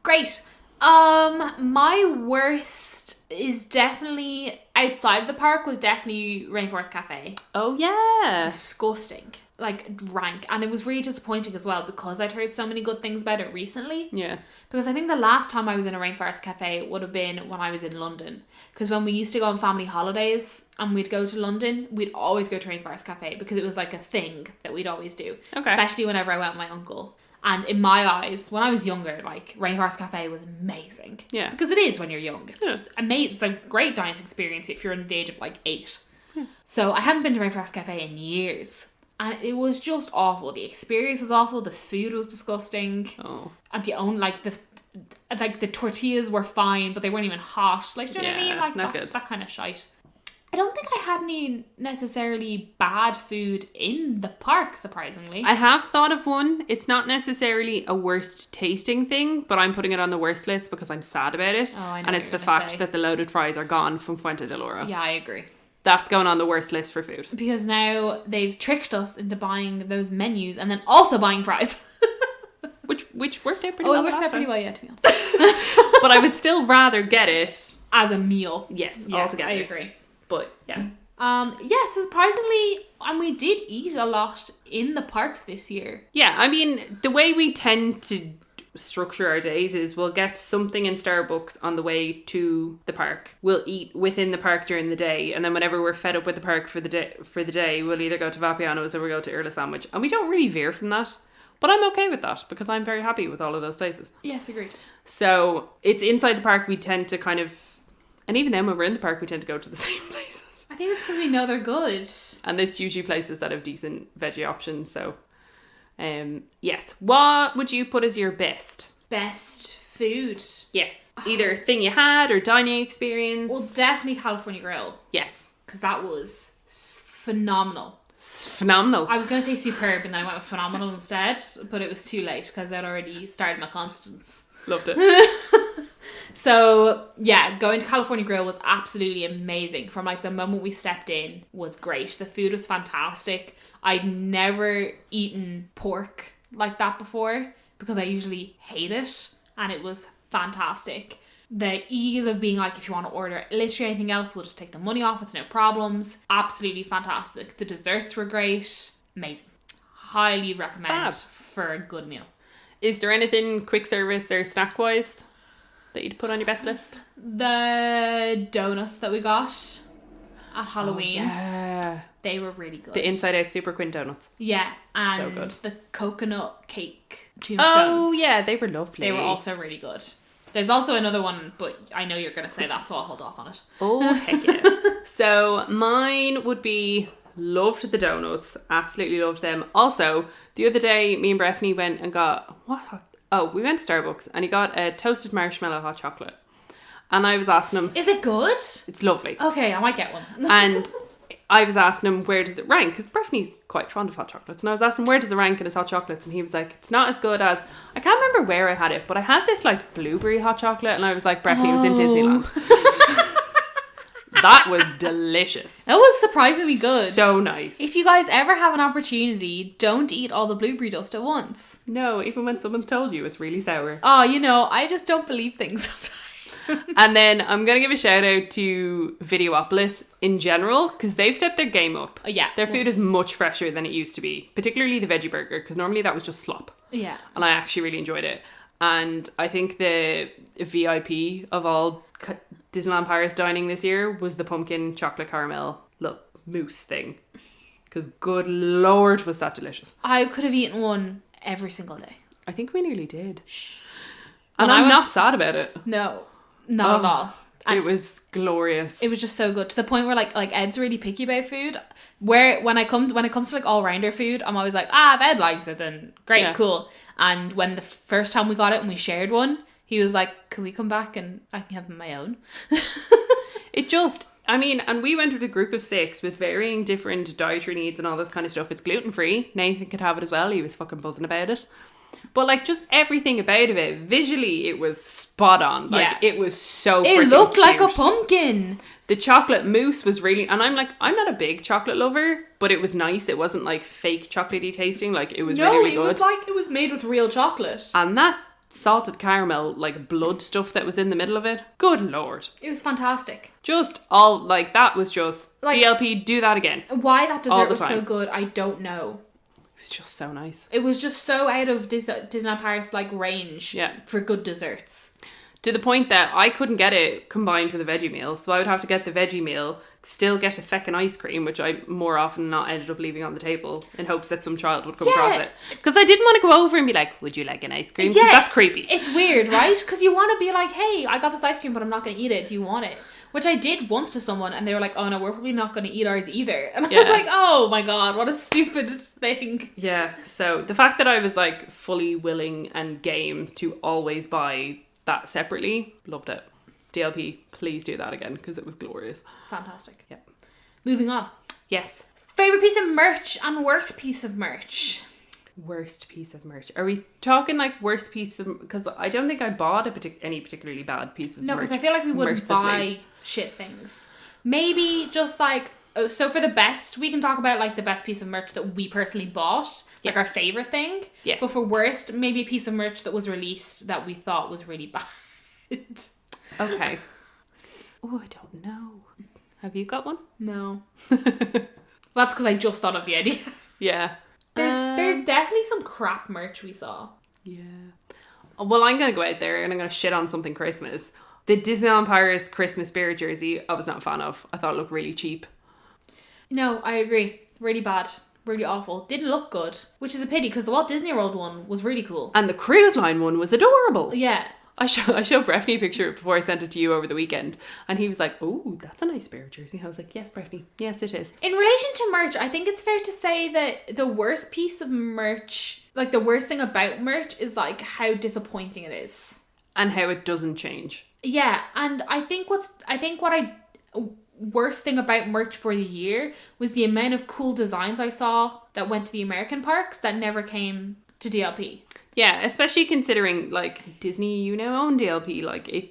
Great. My worst is definitely outside of the park was definitely Rainforest Cafe. Oh yeah. Disgusting. Like, rank. And it was really disappointing as well because I'd heard so many good things about it recently. Yeah. Because I think the last time I was in a Rainforest Cafe would have been when I was in London. Because when we used to go on family holidays and we'd go to London, we'd always go to Rainforest Cafe because it was like a thing that we'd always do. Okay. Especially whenever I went with my uncle. And in my eyes, when I was younger, like, Rainforest Cafe was amazing. Yeah. Because it is when you're young. It's Yeah. amazing. It's a great dining experience if you're under the age of, like, 8. Yeah. So I hadn't been to Rainforest Cafe in years. And it was just awful. The experience was awful. The food was disgusting. Oh. And the tortillas were fine, but they weren't even hot. Like, do you know what I mean? Like, not good. That kind of shite. I don't think I had any necessarily bad food in the park, surprisingly. I have thought of one. It's not necessarily a worst tasting thing, but I'm putting it on the worst list because I'm sad about it. Oh, I know and what it's you're the gonna fact say. that the loaded fries are gone from Fuente de Loro. Yeah, I agree. That's going on the worst list for food. Because now they've tricked us into buying those menus and then also buying fries. Which worked out pretty well. It works last out pretty time. well, yeah, to be honest. But I would still rather get it. As a meal. Yes, Yeah, altogether. I agree. But yeah. Yeah, surprisingly, and we did eat a lot in the parks this year. Yeah, I mean, the way we tend to structure our days is we'll get something in Starbucks on the way to the park. We'll eat within the park during the day, and then whenever we're fed up with the park for the day, we'll either go to Vapiano's or we'll go to Urla Sandwich. And we don't really veer from that. But I'm okay with that because I'm very happy with all of those places. Yes, agreed. So it's inside the park we tend to kind of, and even then when we're in the park we tend to go to the same places. I think it's because we know they're good. And it's usually places that have decent veggie options. So yes. What would you put as your best? Best food. Yes. Either thing you had or dining experience. Well, definitely California Grill. Yes. Because that was phenomenal. It's phenomenal. I was going to say superb and then I went with phenomenal instead, but it was too late because I'd already started my constants. Loved it. So yeah, going to California Grill was absolutely amazing. From like the moment we stepped in was great. The food was fantastic. I'd never eaten pork like that before because I usually hate it, and it was fantastic. The ease of being like, if you want to order literally anything else, we'll just take the money off, it's no problems. Absolutely fantastic. The desserts were great. Amazing. Highly recommend for a good meal. Is there anything quick service or snack wise that you'd put on your best list? The donuts that we got at Halloween, Yeah. they were really good. The Inside Out Super Quinn donuts. Yeah, and So good. the coconut cake tombstones. Oh yeah, they were lovely. They were also really good. There's also another one, but I know you're going to say that, so I'll hold off on it. Oh, heck yeah. So mine would be, loved the donuts. Absolutely loved them. Also, the other day, me and Breffney went and got, we went to Starbucks and he got a toasted marshmallow hot chocolate. And I was asking him, Is it good? it's lovely. Okay, I might get one. And I was asking him, where does it rank? Because Breffney's quite fond of hot chocolates. And I was asking, where does it rank in his hot chocolates? And he was like, it's not as good as, I can't remember where I had it, but I had this like blueberry hot chocolate. And I was like, Breffney, it was in Disneyland. That was delicious. That was surprisingly good. So nice. If you guys ever have an opportunity, don't eat all the blueberry dust at once. No, even when someone told you it's really sour. Oh, I just don't believe things sometimes. And then I'm going to give a shout out to Videopolis in general, because they've stepped their game up. Yeah. Their food is much fresher than it used to be, particularly the veggie burger, because normally that was just slop. Yeah. And I actually really enjoyed it. And I think the VIP of all Disneyland Paris dining this year was the pumpkin chocolate caramel mousse thing. Because good lord, was that delicious. I could have eaten one every single day. I think we nearly did. And When I'm I not sad about it. No, not at all. It was glorious. It was just so good, to the point where like Ed's really picky about food. Where when it comes to like all rounder food, I'm always like, if Ed likes it, then great, Yeah. cool. And when the first time we got it and we shared one, he was like, "Can we come back and I can have my own?" I mean, and we went with a group of 6 with varying different dietary needs and all this kind of stuff. It's gluten-free. Nathan could have it as well. He was fucking buzzing about it. But like just everything about it, visually, it was spot on. Like it was so It looked cute. like a pumpkin. The chocolate mousse was really, and I'm not a big chocolate lover, but it was nice. It wasn't like fake chocolatey tasting. Like it was really, really good. No, it was like it was made with real chocolate. And that salted caramel, like blood stuff that was in the middle of it, good lord. It was fantastic. Just all, like that was just, like, DLP, do that again. Why that dessert was so good, I don't know. It was just so nice. It was just so out of Disneyland Paris like range for good desserts. To the point that I couldn't get it combined with a veggie meal, so I would have to get the veggie meal, still get a feckin' ice cream, which I more often than not ended up leaving on the table in hopes that some child would come across it. Because I didn't want to go over and be like, would you like an ice cream? Because that's creepy. It's weird, right? Because you want to be like, hey, I got this ice cream, but I'm not going to eat it. Do you want it? Which I did once to someone, and they were like, oh no, we're probably not going to eat ours either. And I was like, oh my god, what a stupid thing. Yeah, so the fact that I was like fully willing and game to always buy that separately, loved it. DLP, please do that again, because it was glorious. Fantastic. Yeah. Moving on. Yes. Favourite piece of merch and worst piece of merch? Worst piece of merch. Are we talking like worst piece of... Because I don't think I bought any particularly bad pieces of merch. No, because I feel like we wouldn't buy shit things. Maybe just like... So for the best, we can talk about like the best piece of merch that we personally bought. Like our favourite thing. Yes. But for worst, maybe a piece of merch that was released that we thought was really bad. Okay. Oh, I don't know. Have you got one? No. Well, that's because I just thought of the idea. Yeah. There's definitely some crap merch we saw. Yeah. Well, I'm going to go out there and I'm going to shit on something Christmas. The Disneyland Paris Christmas spirit jersey, I was not a fan of. I thought it looked really cheap. No, I agree. Really bad. Really awful. Didn't look good. Which is a pity because the Walt Disney World one was really cool. And the cruise line one was adorable. Yeah. I showed Breffney a picture before I sent it to you over the weekend. And he was like, oh, that's a nice spirit jersey. I was like, yes, Breffney. Yes, it is. In relation to merch, I think it's fair to say that the worst piece of merch, like the worst thing about merch is like how disappointing it is. And how it doesn't change. Yeah. And I think worst thing about merch for the year was the amount of cool designs I saw that went to the American parks that never came to DLP. Yeah, especially considering like Disney, you now own DLP. Like it,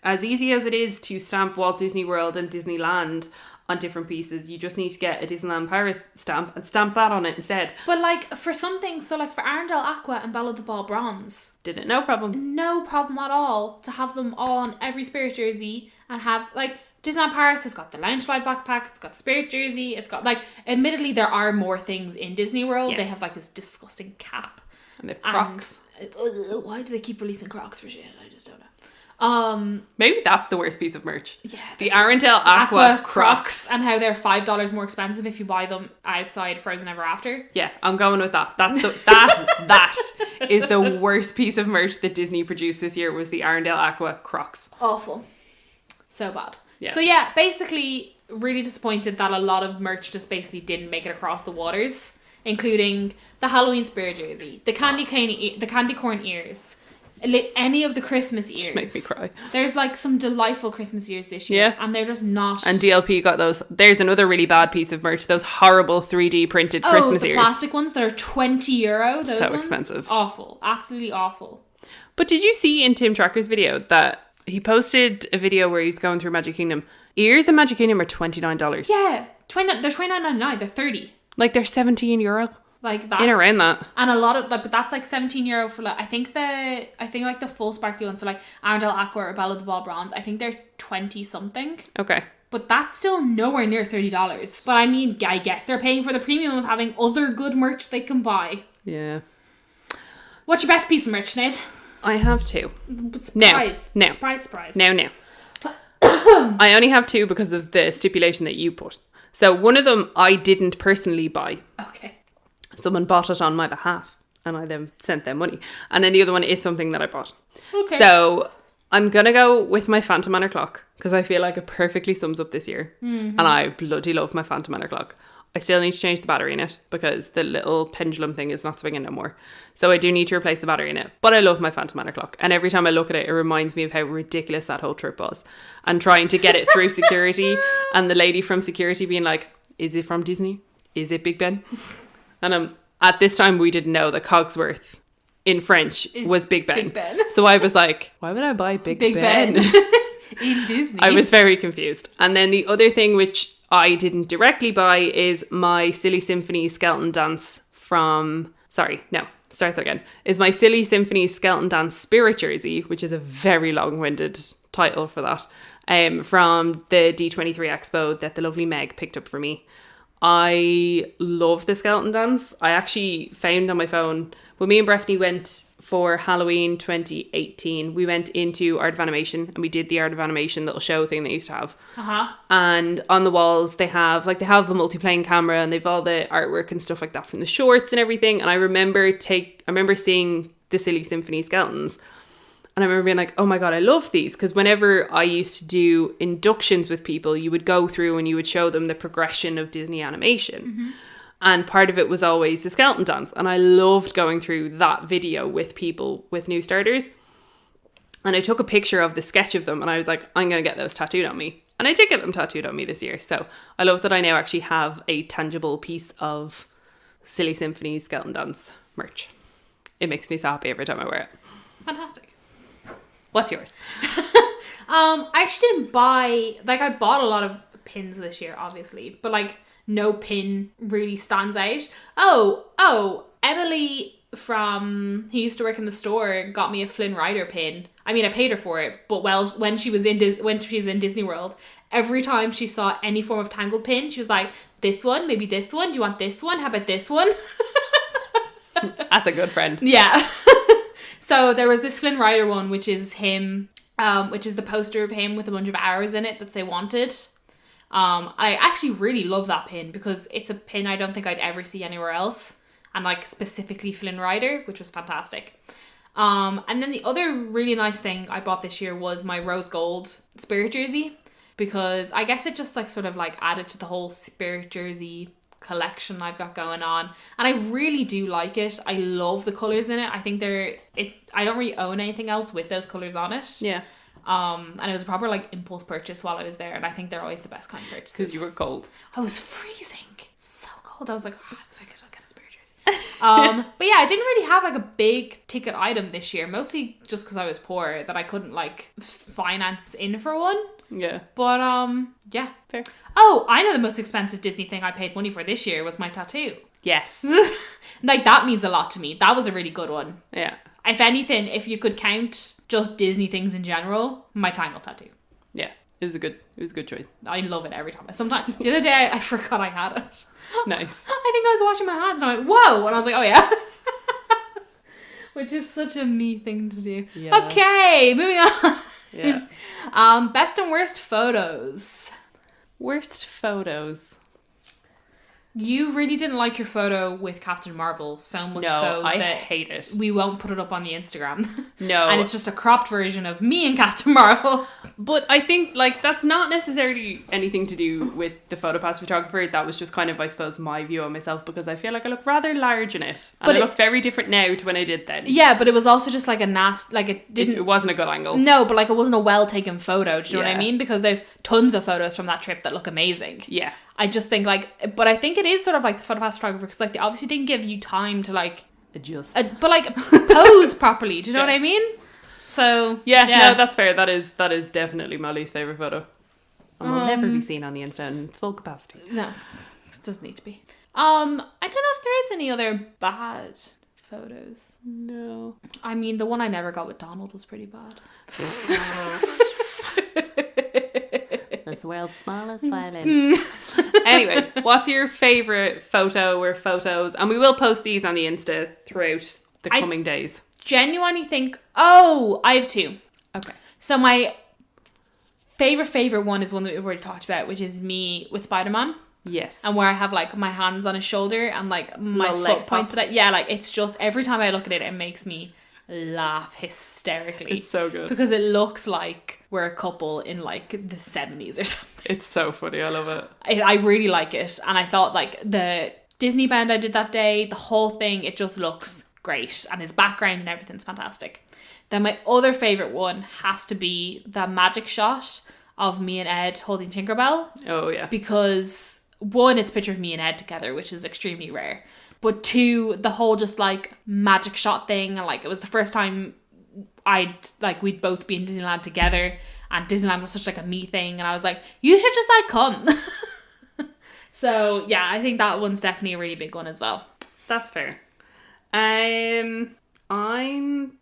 as easy as it is to stamp Walt Disney World and Disneyland on different pieces, you just need to get a Disneyland Paris stamp and stamp that on it instead. But like for some things, so like for Arendelle Aqua and Belle of the Ball Bronze, did it? No problem. No problem at all to have them all on every spirit jersey and have like Disneyland Paris has got the Loungefly backpack, it's got the spirit jersey, it's got like, admittedly there are more things in Disney World. Yes. They have like this disgusting cap. And they have Crocs. And, why do they keep releasing Crocs for shit? I just don't know. Maybe that's the worst piece of merch. Yeah. The Arendelle Aqua Crocs. And how they're $5 more expensive if you buy them outside Frozen Ever After. Yeah, I'm going with that. That is the worst piece of merch that Disney produced this year was the Arendelle Aqua Crocs. Awful. So bad. Yeah. So yeah, basically really disappointed that a lot of merch just basically didn't make it across the waters, including the Halloween spirit jersey, the candy corn ears, any of the Christmas ears. Just make me cry. There's like some delightful Christmas ears this year, and they're just not. And DLP got those. There's another really bad piece of merch. Those horrible 3D printed Christmas ears. The plastic ones that are €20. Those so ones? Expensive. Awful, absolutely awful. But did you see in Tim Tracker's video that he posted a video where he's going through Magic Kingdom? Ears in Magic Kingdom are $29. Yeah, they're $29.99. They're €30. Like they're €17. Like that. In around that. And a lot of but that's like €17 for like I think like the full sparkly ones, so like Arendelle Aqua or Belle of the Ball Bronze, I think they're 20 something. Okay. But that's still nowhere near $30. But I mean, I guess they're paying for the premium of having other good merch they can buy. Yeah. What's your best piece of merch, Ned? I have two. Surprise. No. Surprise. No. I only have two because of the stipulation that you put. So one of them I didn't personally buy. Okay. Someone bought it on my behalf and I then sent them money. And then the other one is something that I bought. Okay. So I'm going to go with my Phantom Manor clock because I feel like it perfectly sums up this year. Mm-hmm. And I bloody love my Phantom Manor clock. I still need to change the battery in it because the little pendulum thing is not swinging no more. So I do need to replace the battery in it. But I love my Phantom Manor clock. And every time I look at it, it reminds me of how ridiculous that whole trip was. And trying to get it through security. And the lady from security being like, is it from Disney? Is it Big Ben? And at this time, we didn't know that Cogsworth in French was Big Ben. Big Ben. So I was like, why would I buy Big Ben? In Disney. I was very confused. And then the other thing which I didn't directly buy is my Silly Symphony Skeleton Dance is my Silly Symphony Skeleton Dance Spirit jersey, which is a very long-winded title for that, from the D23 Expo that the lovely Meg picked up for me. I love the Skeleton Dance. I actually found on my phone, when me and Breffney went for Halloween 2018, we went into Art of Animation and we did the Art of Animation little show thing they used to have. And on the walls they have a multiplane camera and they've all the artwork and stuff like that from the shorts and everything. And I remember seeing the Silly Symphony skeletons. And I remember being like, oh my God, I love these. Because whenever I used to do inductions with people, you would go through and you would show them the progression of Disney animation. Mm-hmm. And part of it was always the skeleton dance. And I loved going through that video with people, with new starters. And I took a picture of the sketch of them and I was like, I'm going to get those tattooed on me. And I did get them tattooed on me this year. So I love that I now actually have a tangible piece of Silly Symphony skeleton dance merch. It makes me so happy every time I wear it. Fantastic. What's yours? I actually didn't buy, I bought a lot of pins this year, obviously, but no pin really stands out. Oh, Emily who used to work in the store got me a Flynn Rider pin. I mean, I paid her for it, but when she was in Disney World, every time she saw any form of Tangled pin, she was like, this one, maybe this one, do you want this one? How about this one? That's a good friend. Yeah. So there was this Flynn Rider one, which is him, which is the poster of him with a bunch of arrows in it that say wanted. I actually really love that pin because it's a pin I don't think I'd ever see anywhere else, and specifically Flynn Rider, which was fantastic. And then the other really nice thing I bought this year was my rose gold Spirit jersey, because I guess it just added to the whole Spirit jersey collection I've got going on, and I really do like it. I love the colours in it. I think I don't really own anything else with those colours on it. Yeah. And it was a proper impulse purchase while I was there, and I think they're always the best kind of purchases. Because you were cold. I was freezing, so cold. I was like, I think I'll get a Spirit jersey. But yeah, I didn't really have a big ticket item this year, mostly just because I was poor that I couldn't finance in for one. Yeah. But yeah, fair. Oh, I know the most expensive Disney thing I paid money for this year was my tattoo. Yes. That means a lot to me. That was a really good one. Yeah. If anything, if you could count just Disney things in general, my Tangled tattoo. Yeah, it was a good choice. I love it every time. Sometimes the other day I forgot I had it. Nice. I think I was washing my hands and I went, whoa, and I was like, oh yeah. Which is such a me thing to do. Yeah. Okay, moving on. Yeah. Best and worst photos. Worst photos. You really didn't like your photo with Captain Marvel so much I that hate it. We won't put it up on the Instagram. No. And it's just a cropped version of me and Captain Marvel. But I think that's not necessarily anything to do with the PhotoPass photographer. That was just kind of, I suppose, my view on myself, because I feel like I look rather large in it. And I look very different now to when I did then. Yeah, but it was also just it wasn't a good angle. No, but it wasn't a well taken photo. Do you know what I mean? Because there's tons of photos from that trip that look amazing. Yeah. I just think but I think it is sort of the PhotoPass photographer, because they obviously didn't give you time to adjust, but pose properly. Do you know what I mean? So yeah, no, that's fair. That is definitely my least favorite photo, and will never be seen on the Insta in its full capacity. No, it doesn't need to be. I don't know if there is any other bad photos. No, I mean the one I never got with Donald was pretty bad. That's the world's smallest violin. Anyway, what's your favourite photo or photos? And we will post these on the Insta throughout the coming days. Genuinely think, I have two. Okay. So my favourite one is one that we've already talked about, which is me with Spider-Man. Yes. And where I have my hands on his shoulder and my foot pointed at. Yeah, it's just every time I look at it, it makes me laugh hysterically. It's so good. Because it looks like we're a couple in like the 70s or something. It's so funny. I love it. I really like it. And I thought like the Disney band I did that day, the whole thing, it just looks great. And his background and everything's fantastic. Then my other favourite one has to be the magic shot of me and Ed holding Tinkerbell. Oh, yeah. Because one, it's a picture of me and Ed together, which is extremely rare. But two, the whole just like magic shot thing. And like it was the first time we'd both be in Disneyland together. And Disneyland was such like a me thing. And I was like, you should just like come. So yeah, I think that one's definitely a really big one as well. That's fair. I'm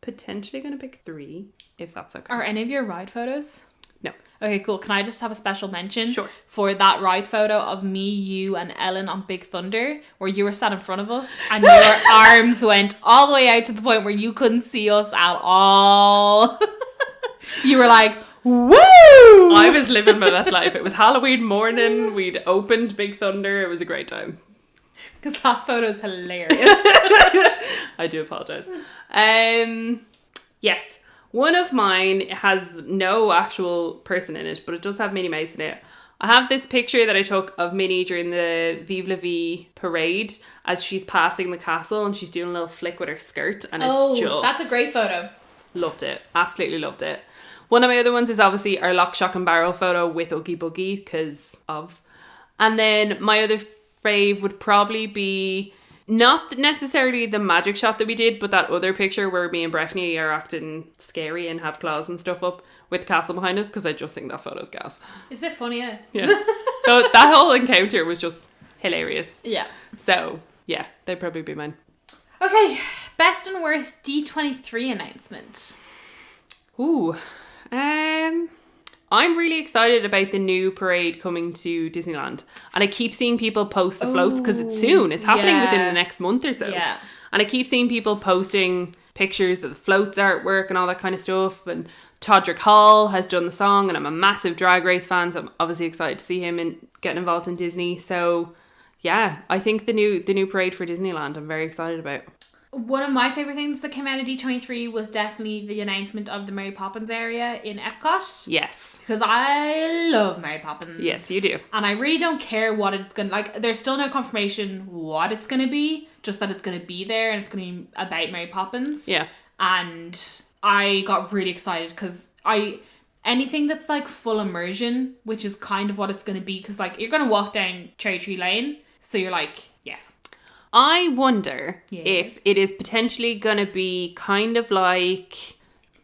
potentially going to pick 3, if that's okay. Are any of your ride photos? No. Okay, cool. Can I just have a special mention? Sure. For that ride photo of me, you, and Ellen on Big Thunder, where you were sat in front of us and your arms went all the way out to the point where you couldn't see us at all. You were like, woo! I was living my best life. It was Halloween morning. We'd opened Big Thunder. It was a great time. Because that photo's hilarious. I do apologise. Yes. One of mine has no actual person in it, but it does have Minnie Mouse in it. I have this picture that I took of Minnie during the Vive la Vie parade as she's passing the castle and she's doing a little flick with her skirt, and it's just... that's a great photo. Loved it. Absolutely loved it. One of my other ones is obviously our Lock, Shock and Barrel photo with Oogie Boogie, because ofs. And then my other fave would probably be not necessarily the magic shot that we did, but that other picture where me and Breffney are acting scary and have claws and stuff up with the castle behind us, because I just think that photo's gas. It's a bit funny, isn't it? Yeah. So that whole encounter was just hilarious. Yeah. So yeah, they'd probably be mine. Okay, best and worst D23 announcement. Ooh. I'm really excited about the new parade coming to Disneyland. And I keep seeing people post the floats because it's soon. It's happening within the next month or so. Yeah. And I keep seeing people posting pictures of the floats artwork and all that kind of stuff. And Todrick Hall has done the song, and I'm a massive Drag Race fan, so I'm obviously excited to see him and getting involved in Disney. So yeah, I think the new parade for Disneyland I'm very excited about. One of my favourite things that came out of D23 was definitely the announcement of the Mary Poppins area in Epcot. Yes. Because I love Mary Poppins. Yes, you do. And I really don't care what it's going to... Like, there's still no confirmation what it's going to be, just that it's going to be there and it's going to be about Mary Poppins. Yeah. And I got really excited because anything that's like full immersion, which is kind of what it's going to be, because like you're going to walk down Cherry Tree Lane, so you're like, yes. I wonder if it is potentially going to be kind of like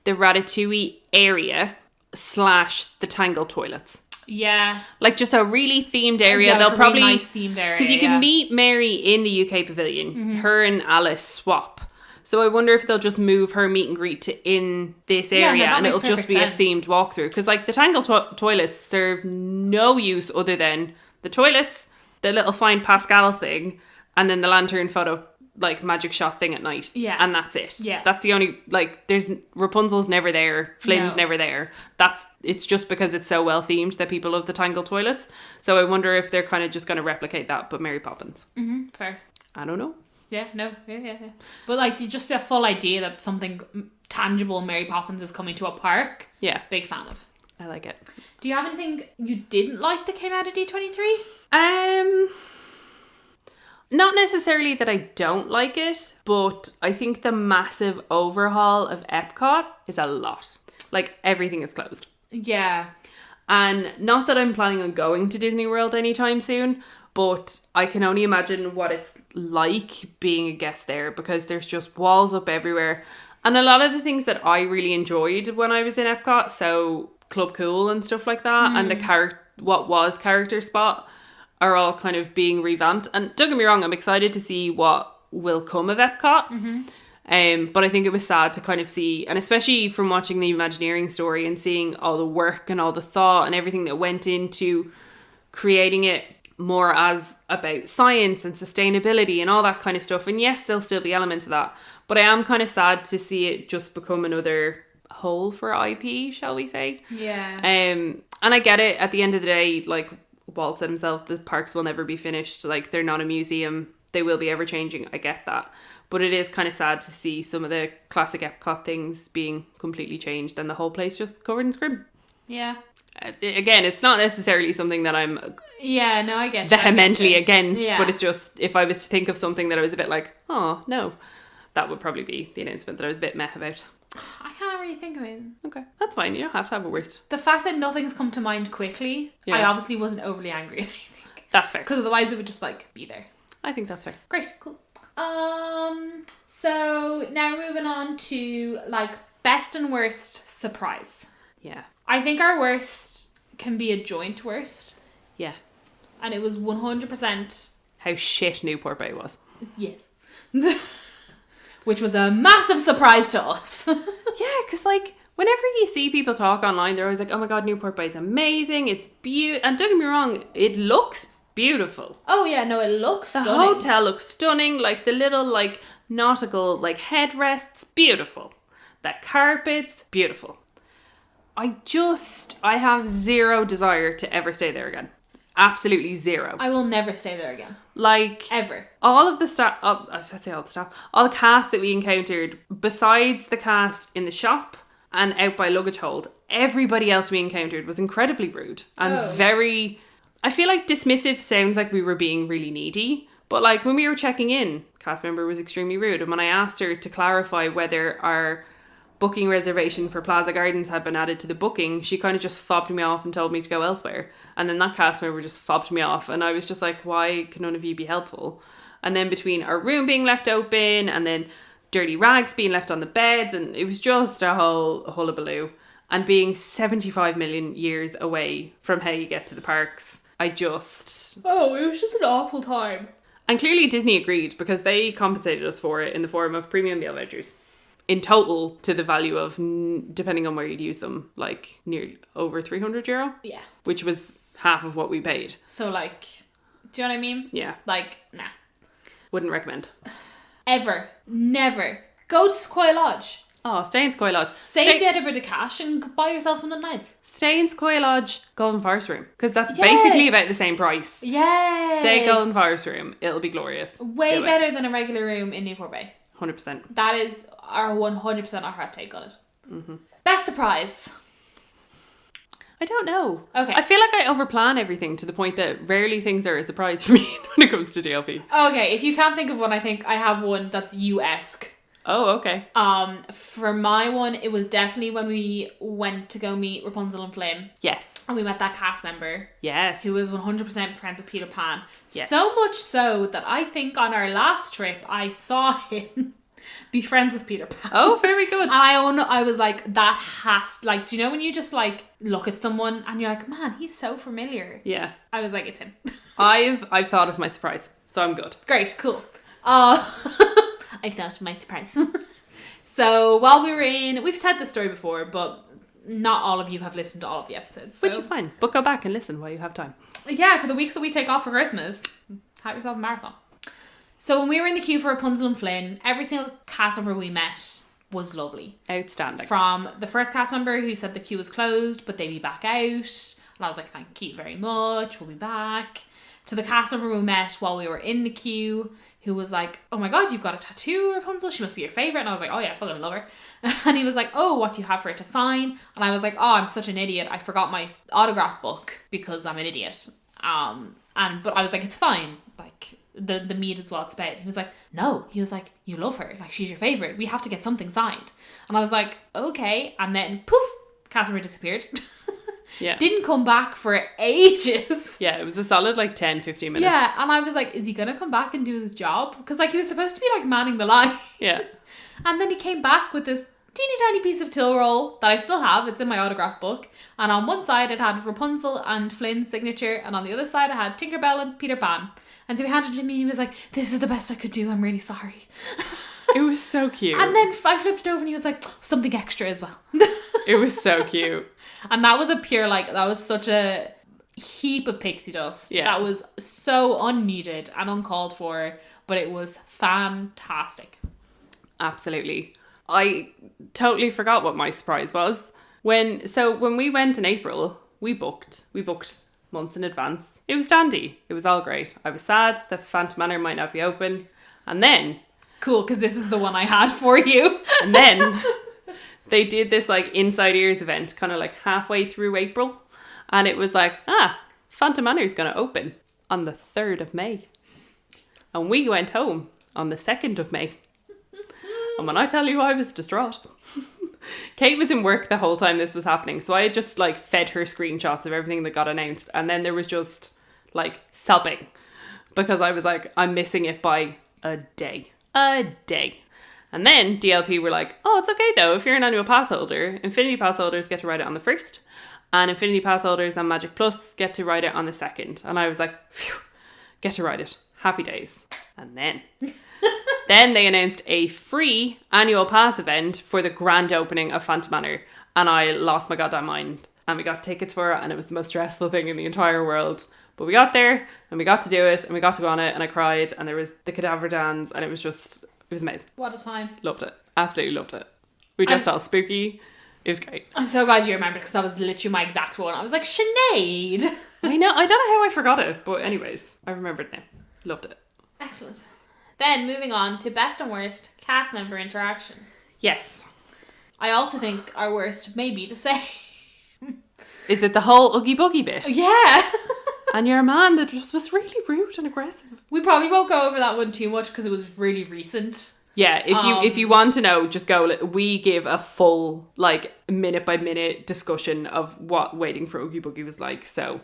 the Ratatouille area / the Tangle toilets. Yeah. Like just a really themed area. Yeah, They'll like a probably... really nice themed area. Because you can meet Mary in the UK pavilion. Mm-hmm. Her and Alice swap. So I wonder if they'll just move her meet and greet to in this area, and it'll just be a themed walkthrough. Because like the Tangle toilets serve no use other than the toilets, the little Find Pascal thing, and then the lantern photo, like magic shot thing at night. Yeah. And that's it. Yeah. That's the only, like, there's Rapunzel's never there. Flynn's never there. It's just because it's so well themed that people love the Tangle toilets. So I wonder if they're kind of just going to replicate that, but Mary Poppins. Mm-hmm. Fair. I don't know. Yeah, no. Yeah. But like just the full idea that something tangible Mary Poppins is coming to a park. Yeah. Big fan of. I like it. Do you have anything you didn't like that came out of D23? Not necessarily that I don't like it, but I think the massive overhaul of Epcot is a lot. Like, everything is closed. Yeah. And not that I'm planning on going to Disney World anytime soon, but I can only imagine what it's like being a guest there, because there's just walls up everywhere. And a lot of the things that I really enjoyed when I was in Epcot, so Club Cool and stuff like that, and what was Character Spot, are all kind of being revamped. And don't get me wrong, I'm excited to see what will come of Epcot. Mm-hmm. But I think it was sad to kind of see, and especially from watching the Imagineering story and seeing all the work and all the thought and everything that went into creating it more as about science and sustainability and all that kind of stuff. And yes, there'll still be elements of that, but I am kind of sad to see it just become another hole for IP, shall we say. Yeah. And I get it, at the end of the day, like Walt said himself, the parks will never be finished. Like, they're not a museum, they will be ever changing. I get that, But it is kind of sad to see some of the classic Epcot things being completely changed and the whole place just covered in scrim. Yeah. Again, it's not necessarily something that I'm I get you. vehemently against, Yeah. but it's just, if I was to think of something that I was a bit like, oh, no, that would probably be the announcement that I was a bit meh about. I can't really think of it. Okay, that's fine. You don't have to have a worst. The fact that nothing's come to mind quickly, I obviously wasn't overly angry, I think. That's fair. Because otherwise it would just, like, be there. I think that's fair. Great, cool. So now moving on to, like, best and worst surprise. Yeah. I think our worst can be a joint worst. Yeah. And it was 100%... How shit Newport Bay was. Yes. Which was a massive surprise to us. Yeah, because, like, whenever you see people talk online, they're always like, oh my god, Newport Bay is amazing, it's beautiful. And don't get me wrong, it looks beautiful. Oh yeah, no, it looks stunning. The hotel looks stunning, like the little, like, nautical, like, headrests, beautiful. The carpets, beautiful. I have zero desire to ever stay there again. Absolutely zero. I will never stay there again. Like, ever. All of the staff, all the cast that we encountered, besides the cast in the shop and out by luggage hold, everybody else we encountered was incredibly rude and very, I feel like dismissive sounds like we were being really needy, but like when we were checking in, cast member was extremely rude, and when I asked her to clarify whether our booking reservation for Plaza Gardens had been added to the booking, she kind of just fobbed me off and told me to go elsewhere. And then that cast member just fobbed me off, and I was just like, why can none of you be helpful? And then between our room being left open and then dirty rags being left on the beds, and it was just a whole hullabaloo. And being 75 million years away from how you get to the parks, it was just an awful time. And clearly Disney agreed, because they compensated us for it in the form of premium meal vouchers. In total, to the value of, depending on where you'd use them, like nearly over €300. Yeah. Which was half of what we paid. So like, do you know what I mean? Yeah. Like, nah. Wouldn't recommend. Ever. Never. Go to Sequoia Lodge. Oh, stay in Sequoia Lodge. Save the other bit of cash and buy yourself something nice. Stay in Sequoia Lodge, Golden Forest Room. Because that's basically about the same price. Yes. Stay Golden Forest Room. It'll be glorious. Way better than a regular room in Newport Bay. 100%. That is our 100% our hot take on it. Mm-hmm. Best surprise. I don't know. Okay. I feel like I overplan everything to the point that rarely things are a surprise for me when it comes to DLP. Okay, if you can't think of one, I think I have one that's you-esque. Oh, okay. For my one, it was definitely when we went to go meet Rapunzel and Flynn. Yes. And we met that cast member. Yes. Who was 100% friends with Peter Pan. Yes. So much so that I think on our last trip, I saw him be friends with Peter Pan. Oh, very good. And I was like, that has, like, do you know when you just like look at someone and you're like, man, he's so familiar. Yeah. I was like, it's him. I've thought of my surprise, so I'm good. Great, cool. I've thought of my surprise. So while we were we've said this story before, but not all of you have listened to all of the episodes. So. Which is fine. But go back and listen while you have time. Yeah, for the weeks that we take off for Christmas, have yourself a marathon. So when we were in the queue for Rapunzel and Flynn, every single cast member we met was lovely. Outstanding. From the first cast member who said the queue was closed, but they'd be back out. And I was like, thank you very much, we'll be back. To the cast member we met while we were in the queue, who was like, oh my god, you've got a tattoo, Rapunzel, she must be your favourite. And I was like, oh yeah, I fucking love her. And he was like, oh, what do you have for her to sign? And I was like, oh, I'm such an idiot, I forgot my autograph book because I'm an idiot. But I was like, it's fine, like the meet is what it's about. He was like, no. He was like, you love her, like she's your favourite, we have to get something signed. And I was like, okay. And then poof, cast member disappeared. Yeah. Didn't come back for ages. Yeah, it was a solid like 10-15 minutes. Yeah, and I was like, is he gonna come back and do his job? Because like he was supposed to be like manning the line. Yeah. And then he came back with this teeny tiny piece of till roll that I still have. It's in my autograph book. And on one side it had Rapunzel and Flynn's signature, and on the other side it had Tinkerbell and Peter Pan. And so he handed it to me, he was like, this is the best I could do, I'm really sorry. It was so cute. And then I flipped it over and he was like, something extra as well. It was so cute. And that was that was such a heap of pixie dust. Yeah. That was so unneeded and uncalled for, but it was fantastic. Absolutely. I totally forgot what my surprise was. When we went in April, we booked months in advance. It was dandy. It was all great. I was sad the Phantom Manor might not be open. And then Cool, because this is the one I had for you. And then they did this like Inside Ears event kind of like halfway through April. And it was like, Phantom Manor is going to open on the 3rd of May. And we went home on the 2nd of May. And when I tell you, I was distraught. Kate was in work the whole time this was happening. So I had just like fed her screenshots of everything that got announced. And then there was just like sobbing. Because I was like, I'm missing it by a day. A day. And then DLP were like, oh, it's okay though. If you're an annual pass holder, Infinity Pass holders get to ride it on the 1st. And Infinity Pass holders and Magic Plus get to ride it on the 2nd. And I was like, phew, get to ride it. Happy days. And then they announced a free annual pass event for the grand opening of Phantom Manor. And I lost my goddamn mind. And we got tickets for it. And it was the most stressful thing in the entire world. But we got there and we got to do it and we got to go on it. And I cried. And there was the cadaver dance. And it was amazing. What a time. Loved it. Absolutely loved it. We dressed all spooky. It was great. I'm so glad you remembered because that was literally my exact one. I was like, Sinead. I know. I don't know how I forgot it. But anyways, I remembered now. Loved it. Excellent. Then moving on to best and worst cast member interaction. Yes. I also think our worst may be the same. Is it the whole Oogie Boogie bit? Yeah. And your man that just was really rude and aggressive. We probably won't go over that one too much because it was really recent. Yeah, if you want to know, just go. We give a full like minute by minute discussion of what waiting for Oogie Boogie was like. So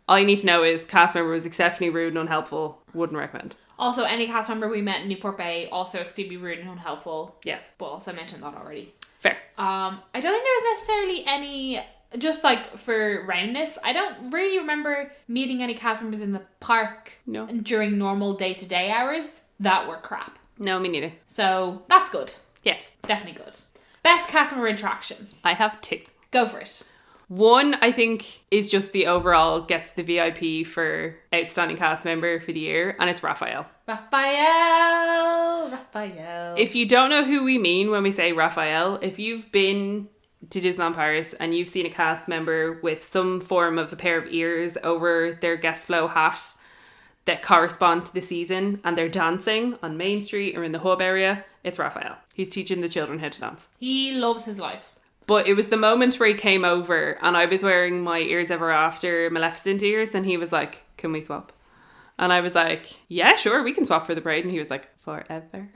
all you need to know is cast member was exceptionally rude and unhelpful. Wouldn't recommend. Also, any cast member we met in Newport Bay also extremely rude and unhelpful. Yes, but also mentioned that already. Fair. I don't think there was necessarily any. Just like for roundness, I don't really remember meeting any cast members in the park. No. During normal day-to-day hours that were crap. No, me neither. So that's good. Yes. Definitely good. Best cast member interaction. I have 2. Go for it. One, I think, is just the overall gets the VIP for outstanding cast member for the year, and it's Raphael. Raphael. If you don't know who we mean when we say Raphael, if you've been to Disneyland Paris and you've seen a cast member with some form of a pair of ears over their guest flow hat that correspond to the season and they're dancing on Main Street or in the hub area, it's Raphael. He's teaching the children how to dance. He loves his life. But it was the moment where he came over and I was wearing my Ears Ever After Maleficent ears and he was like, can we swap? And I was like, yeah, sure, we can swap for the parade. And he was like, forever.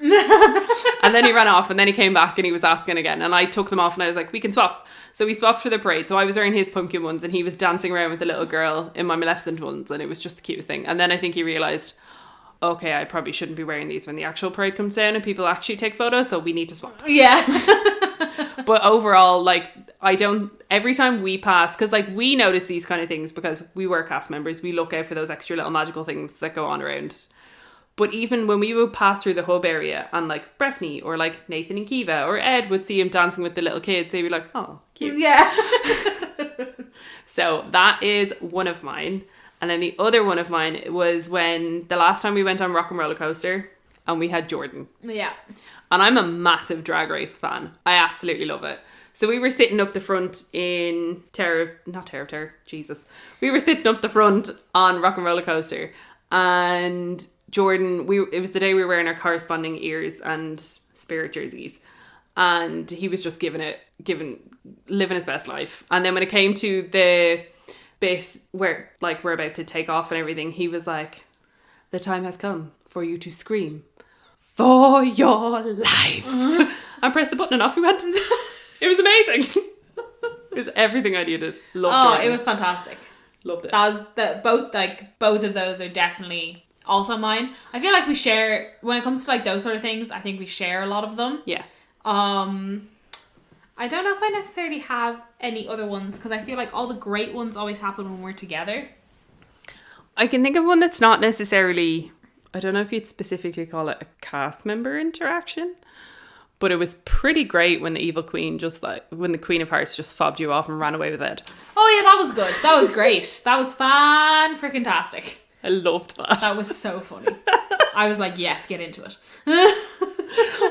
And then he ran off and then he came back and he was asking again. And I took them off and I was like, we can swap. So we swapped for the parade. So I was wearing his pumpkin ones and he was dancing around with the little girl in my Maleficent ones. And it was just the cutest thing. And then I think he realised, okay, I probably shouldn't be wearing these when the actual parade comes down and people actually take photos. So we need to swap. Yeah. But overall, like, every time we pass, because like we notice these kind of things because we were cast members, we look out for those extra little magical things that go on around. But even when we would pass through the hub area and like Breffney or like Nathan and Kiva or Ed would see him dancing with the little kids, they'd be like, oh, cute. Yeah. So that is one of mine. And then the other one of mine was when the last time we went on Rock and Roller Coaster and we had Jordan. Yeah. And I'm a massive Drag Race fan. I absolutely love it. So we were sitting up the front in Jesus. We were sitting up the front on Rock and Roller Coaster. And Jordan, it was the day we were wearing our corresponding ears and spirit jerseys. And he was just living his best life. And then when it came to the bit where like we're about to take off and everything, he was like, the time has come for you to scream for your lives. And pressed the button and off we went. It was amazing. It was everything I needed. Loved it. It was fantastic. Loved it. That was both of those are definitely also mine. I feel like we share when it comes to like those sort of things. I think we share a lot of them. Yeah. I don't know if I necessarily have any other ones because I feel like all the great ones always happen when we're together. I can think of one that's not necessarily, I don't know if you'd specifically call it a cast member interaction, but it was pretty great when the evil queen when the Queen of Hearts just fobbed you off and ran away with Ed. Oh yeah, that was good. That was great. That was fan-freaking-tastic. I loved that. That was so funny. I was like, yes, get into it.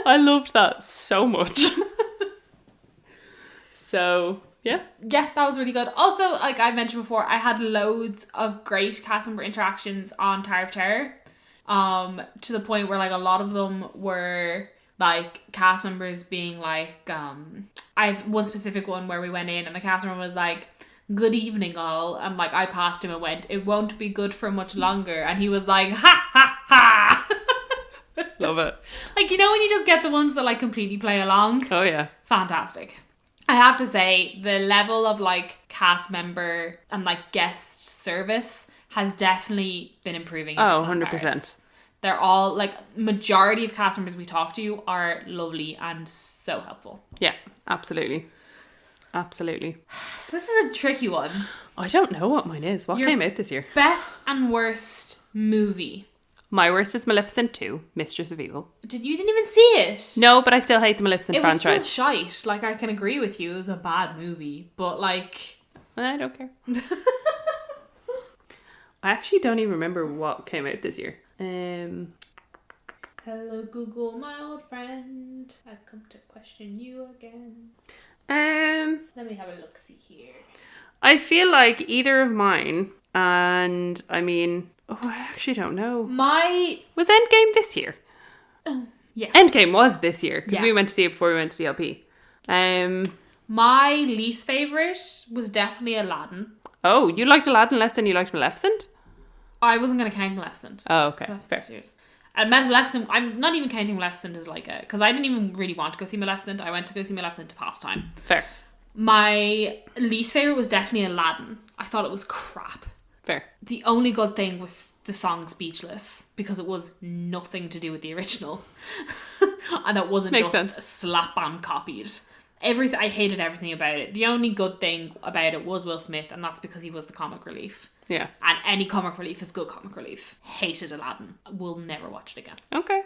I loved that so much. So, yeah. Yeah, that was really good. Also, like I mentioned before, I had loads of great cast member interactions on Tower of Terror. To the point where like a lot of them were like cast members being like, I've one specific one where we went in and the cast member was like, "Good evening all," and like I passed him and went, "It won't be good for much longer," and he was like, "Ha ha ha." Love it. Like, you know when you just get the ones that like completely play along? Oh yeah. Fantastic. I have to say, the level of like cast member and like guest service has definitely been improving. Oh, 100%. They're all like, majority of cast members we talk to are lovely and so helpful. Yeah, absolutely. Absolutely. So this is a tricky one. I don't know what mine is. What came out this year? Best and worst movie. My worst is Maleficent 2, Mistress of Evil. You didn't even see it? No, but I still hate the Maleficent franchise. It was still shite. Like, I can agree with you. It was a bad movie. But, like... I don't care. I actually don't even remember what came out this year. Hello, Google, my old friend. I've come to question you again. Let me have a look-see here. I feel like either of mine, and I mean... Oh, I actually don't know. Was Endgame this year? Yes. Endgame was this year, because we went to see it before we went to the LP. My least favourite was definitely Aladdin. Oh, you liked Aladdin less than you liked Maleficent? I wasn't going to count Maleficent. Oh, okay. Fair. And Maleficent, I'm not even counting Maleficent as like a... Because I didn't even really want to go see Maleficent. I went to go see Maleficent to pass time. Fair. My least favourite was definitely Aladdin. I thought it was crap. Fair. The only good thing was the song Speechless, because it was nothing to do with the original. And that wasn't Makes just sense. slap bam copied. I hated everything about it. The only good thing about it was Will Smith, and that's because he was the comic relief. Yeah. And any comic relief is good comic relief. Hated Aladdin. Will never watch it again. Okay.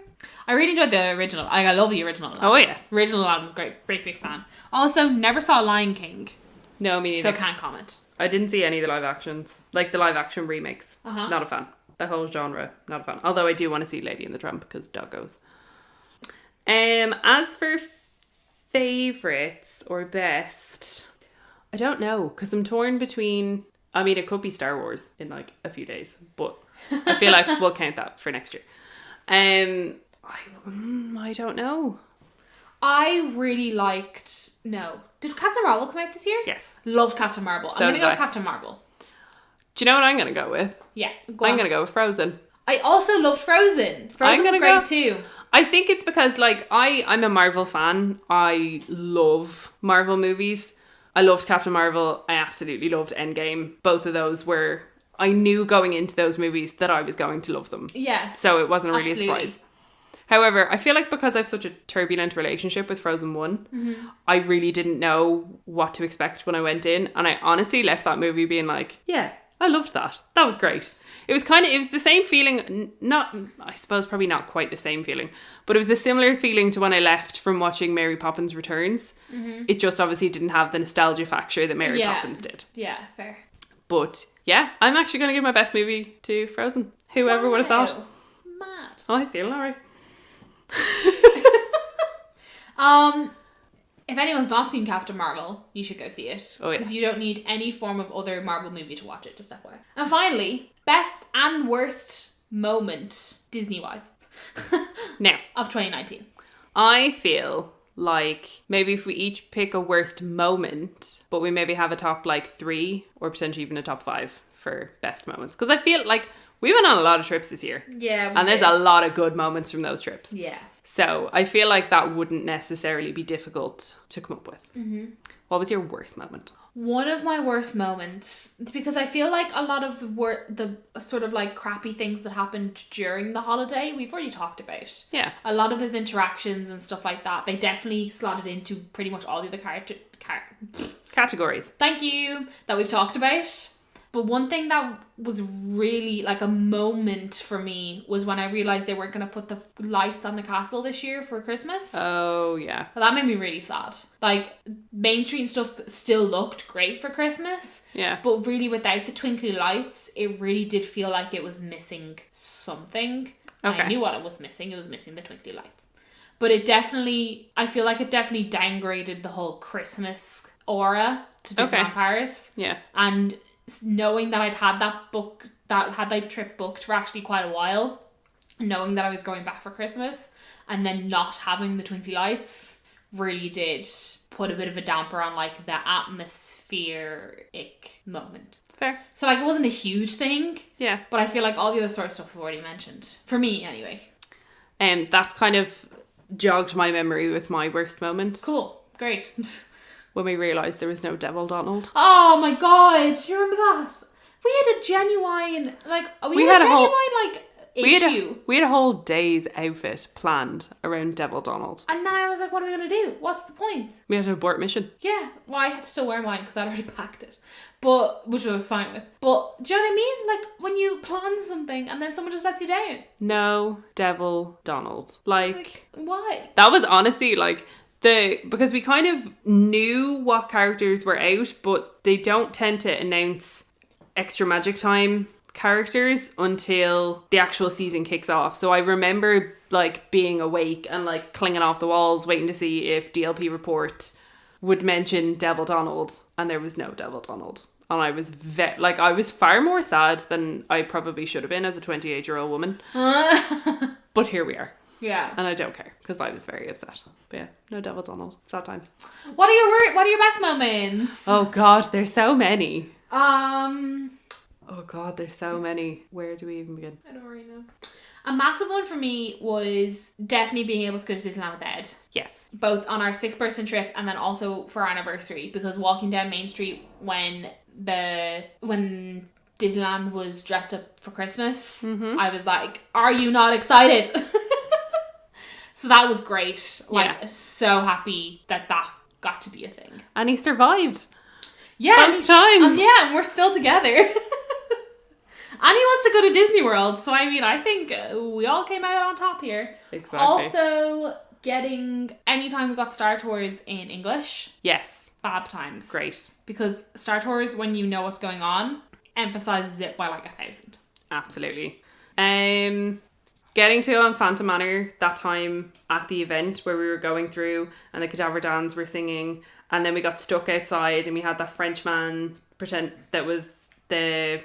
I really enjoyed the original. I love the original Aladdin. Oh, yeah. Original Aladdin was great. Great big fan. Also, never saw Lion King. No, me neither. So can't comment. I didn't see any of the live actions. Like the live action remakes. Uh-huh. Not a fan. The whole genre, not a fan. Although I do want to see Lady and the Tramp because doggos. As for favourites or best, I don't know, because I'm torn between... I mean, it could be Star Wars in like a few days, but I feel like we'll count that for next year. I don't know. I really liked... No. Did Captain Marvel come out this year? Yes. Loved Captain Marvel. I'm going to go with Captain Marvel. Do you know what I'm going to go with? Yeah. I'm going to go with Frozen. I also loved Frozen. Frozen was great too. I think it's because like I'm a Marvel fan. I love Marvel movies. I loved Captain Marvel. I absolutely loved Endgame. Both of those were... I knew going into those movies that I was going to love them. Yeah. So it wasn't really a surprise. However, I feel like because I have such a turbulent relationship with Frozen 1, I really didn't know what to expect when I went in. And I honestly left that movie being like, yeah, I loved that. That was great. It was the same feeling, I suppose probably not quite the same feeling, but it was a similar feeling to when I left from watching Mary Poppins Returns. It just obviously didn't have the nostalgia factor that Mary Poppins did. Yeah, fair. But yeah, I'm actually going to give my best movie to Frozen. Whoever would have thought. Mad. Oh, I feel alright. If anyone's not seen Captain Marvel, you should go see it. Oh, yeah. Because you don't need any form of other Marvel movie to watch it, just FYI. And finally, best and worst moment, Disney-wise, Now, of 2019. I feel like maybe if we each pick a worst moment, but we maybe have a top like 3 or potentially even a top 5 for best moments. Because I feel like we went on a lot of trips this year. Yeah, and there's a lot of good moments from those trips. Yeah. So I feel like that wouldn't necessarily be difficult to come up with. What was your worst moment? One of my worst moments, because I feel like a lot of the sort of like crappy things that happened during the holiday, we've already talked about. Yeah. A lot of those interactions and stuff like that, they definitely slotted into pretty much all the other Categories. Thank you, that we've talked about. But one thing that was really like a moment for me was when I realised they weren't going to put the lights on the castle this year for Christmas. Oh, yeah. That made me really sad. Like, Main Street and stuff still looked great for Christmas. Yeah. But really without the twinkly lights, it really did feel like it was missing something. Okay. I knew what it was missing. It was missing the twinkly lights. But I feel like it definitely downgraded the whole Christmas aura to Disneyland Paris. Yeah. And knowing that I'd had that trip booked for actually quite a while, knowing that I was going back for Christmas and then not having the twinkly lights really did put a bit of a damper on like the atmospheric moment. Fair. So like it wasn't a huge thing. Yeah. But I feel like all the other sort of stuff I've already mentioned. For me anyway. That's kind of jogged my memory with my worst moment. Cool. Great. When we realised there was no Devil Donald. Oh my god, do you remember that? We had a genuine issue. We had a whole day's outfit planned around Devil Donald. And then I was like, what are we going to do? What's the point? We had to abort mission. Yeah, well, I had to still wear mine because I'd already packed it. Which I was fine with. But, do you know what I mean? Like, when you plan something and then someone just lets you down. No Devil Donald. Like why? That was honestly, like, because we kind of knew what characters were out, but they don't tend to announce Extra Magic Time characters until the actual season kicks off. So I remember like being awake and like clinging off the walls waiting to see if DLP Report would mention Devil Donald, and there was no Devil Donald. And I was I was far more sad than I probably should have been as a 28-year-old woman. But here we are. Yeah. And I don't care because I was very upset. But yeah, no Devil Donald. Sad times. What are your best moments? Oh god, there's so many. Oh god, there's so many. Where do we even begin? I don't really know. A massive one for me was definitely being able to go to Disneyland with Ed. Yes. Both on our 6-person trip and then also for our anniversary, because walking down Main Street when Disneyland was dressed up for Christmas, I was like, are you not excited? So that was great. Like, so happy that got to be a thing. And he survived. Yeah. Both times. And we're still together. And he wants to go to Disney World. So, I mean, I think we all came out on top here. Exactly. Also, anytime we got Star Tours in English. Yes. Fab times. Great. Because Star Tours, when you know what's going on, emphasizes it by like 1,000. Absolutely. Getting to go on Phantom Manor that time at the event where we were going through and the Cadaver Dans were singing, and then we got stuck outside and we had that Frenchman pretend that was the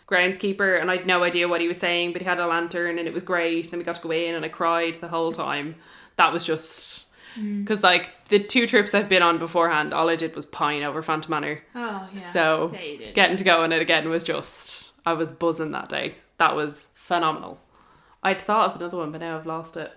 groundskeeper, and I had no idea what he was saying, but he had a lantern and it was great. And then we got to go in and I cried the whole time. That was just because like the 2 trips I've been on beforehand, all I did was pine over Phantom Manor. Oh yeah. So yeah, you did. Getting to go on it again was just, I was buzzing that day. That was phenomenal. I'd thought of another one, but now I've lost it.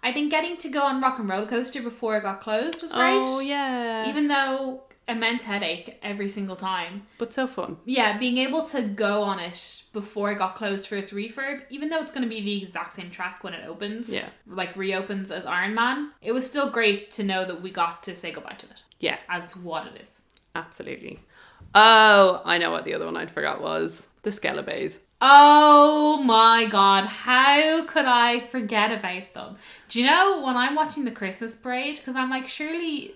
I think getting to go on Rock and Roller Coaster before it got closed was great. Oh yeah. Even though immense headache every single time. But so fun. Yeah, being able to go on it before it got closed for its refurb, even though it's going to be the exact same track when it opens, like reopens as Iron Man, it was still great to know that we got to say goodbye to it. Yeah. As what it is. Absolutely. Oh, I know what the other one I'd forgot was. The Skelebays. Oh my god, how could I forget about them? Do you know, when I'm watching the Christmas parade, because I'm like, surely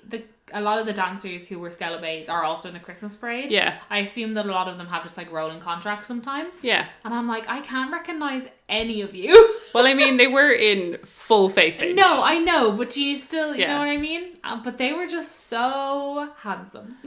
a lot of the dancers who were Skelebays are also in the Christmas parade. Yeah. I assume that a lot of them have just like rolling contracts sometimes. Yeah. And I'm like, I can't recognise any of you. Well, I mean, they were in full face paint. No, I know, but you still, you know what I mean? But they were just so handsome.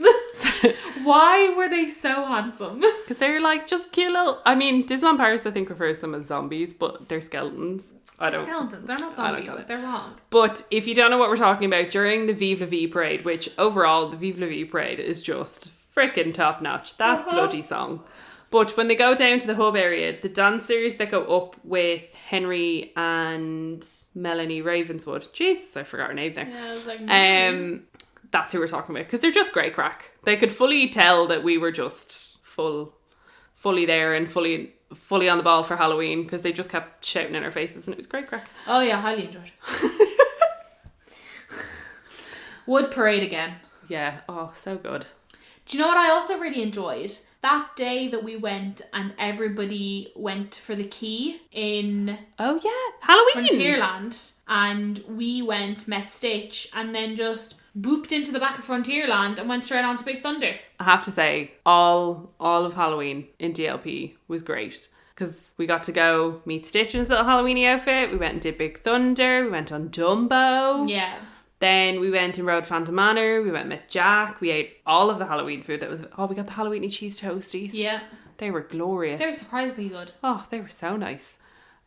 Why were they so handsome? Because they're like just cute little... I mean, Disneyland Paris, I think, refers to them as zombies, but they're skeletons. They're skeletons. They're not zombies. They're wrong. But if you don't know what we're talking about, during the Vive la Vie parade, which overall, the Vive la Vie parade is just freaking top notch. That bloody song. But when they go down to the hub area, the dancers that go up with Henry and Melanie Ravenswood. Jesus, I forgot her name there. Yeah, I was like... That's who we're talking about. Because they're just great crack. They could fully tell that we were just fully there and fully on the ball for Halloween, because they just kept shouting in our faces and it was great crack. Oh yeah, highly enjoyed. Would parade again. Yeah, oh, so good. Do you know what I also really enjoyed? That day that we went and everybody went for the key in... Oh yeah, Halloween! Frontierland. And we went, met Stitch, and then just booped into the back of Frontierland and went straight on to Big Thunder. I have to say, all of Halloween in DLP was great. Because we got to go meet Stitch in his little Halloweeny outfit. We went and did Big Thunder. We went on Dumbo. Yeah. Then we went and rode Phantom Manor. We went and met Jack. We ate all of the Halloween food that was... Oh, we got the Halloweeny cheese toasties. Yeah. They were glorious. They were surprisingly good. Oh, they were so nice.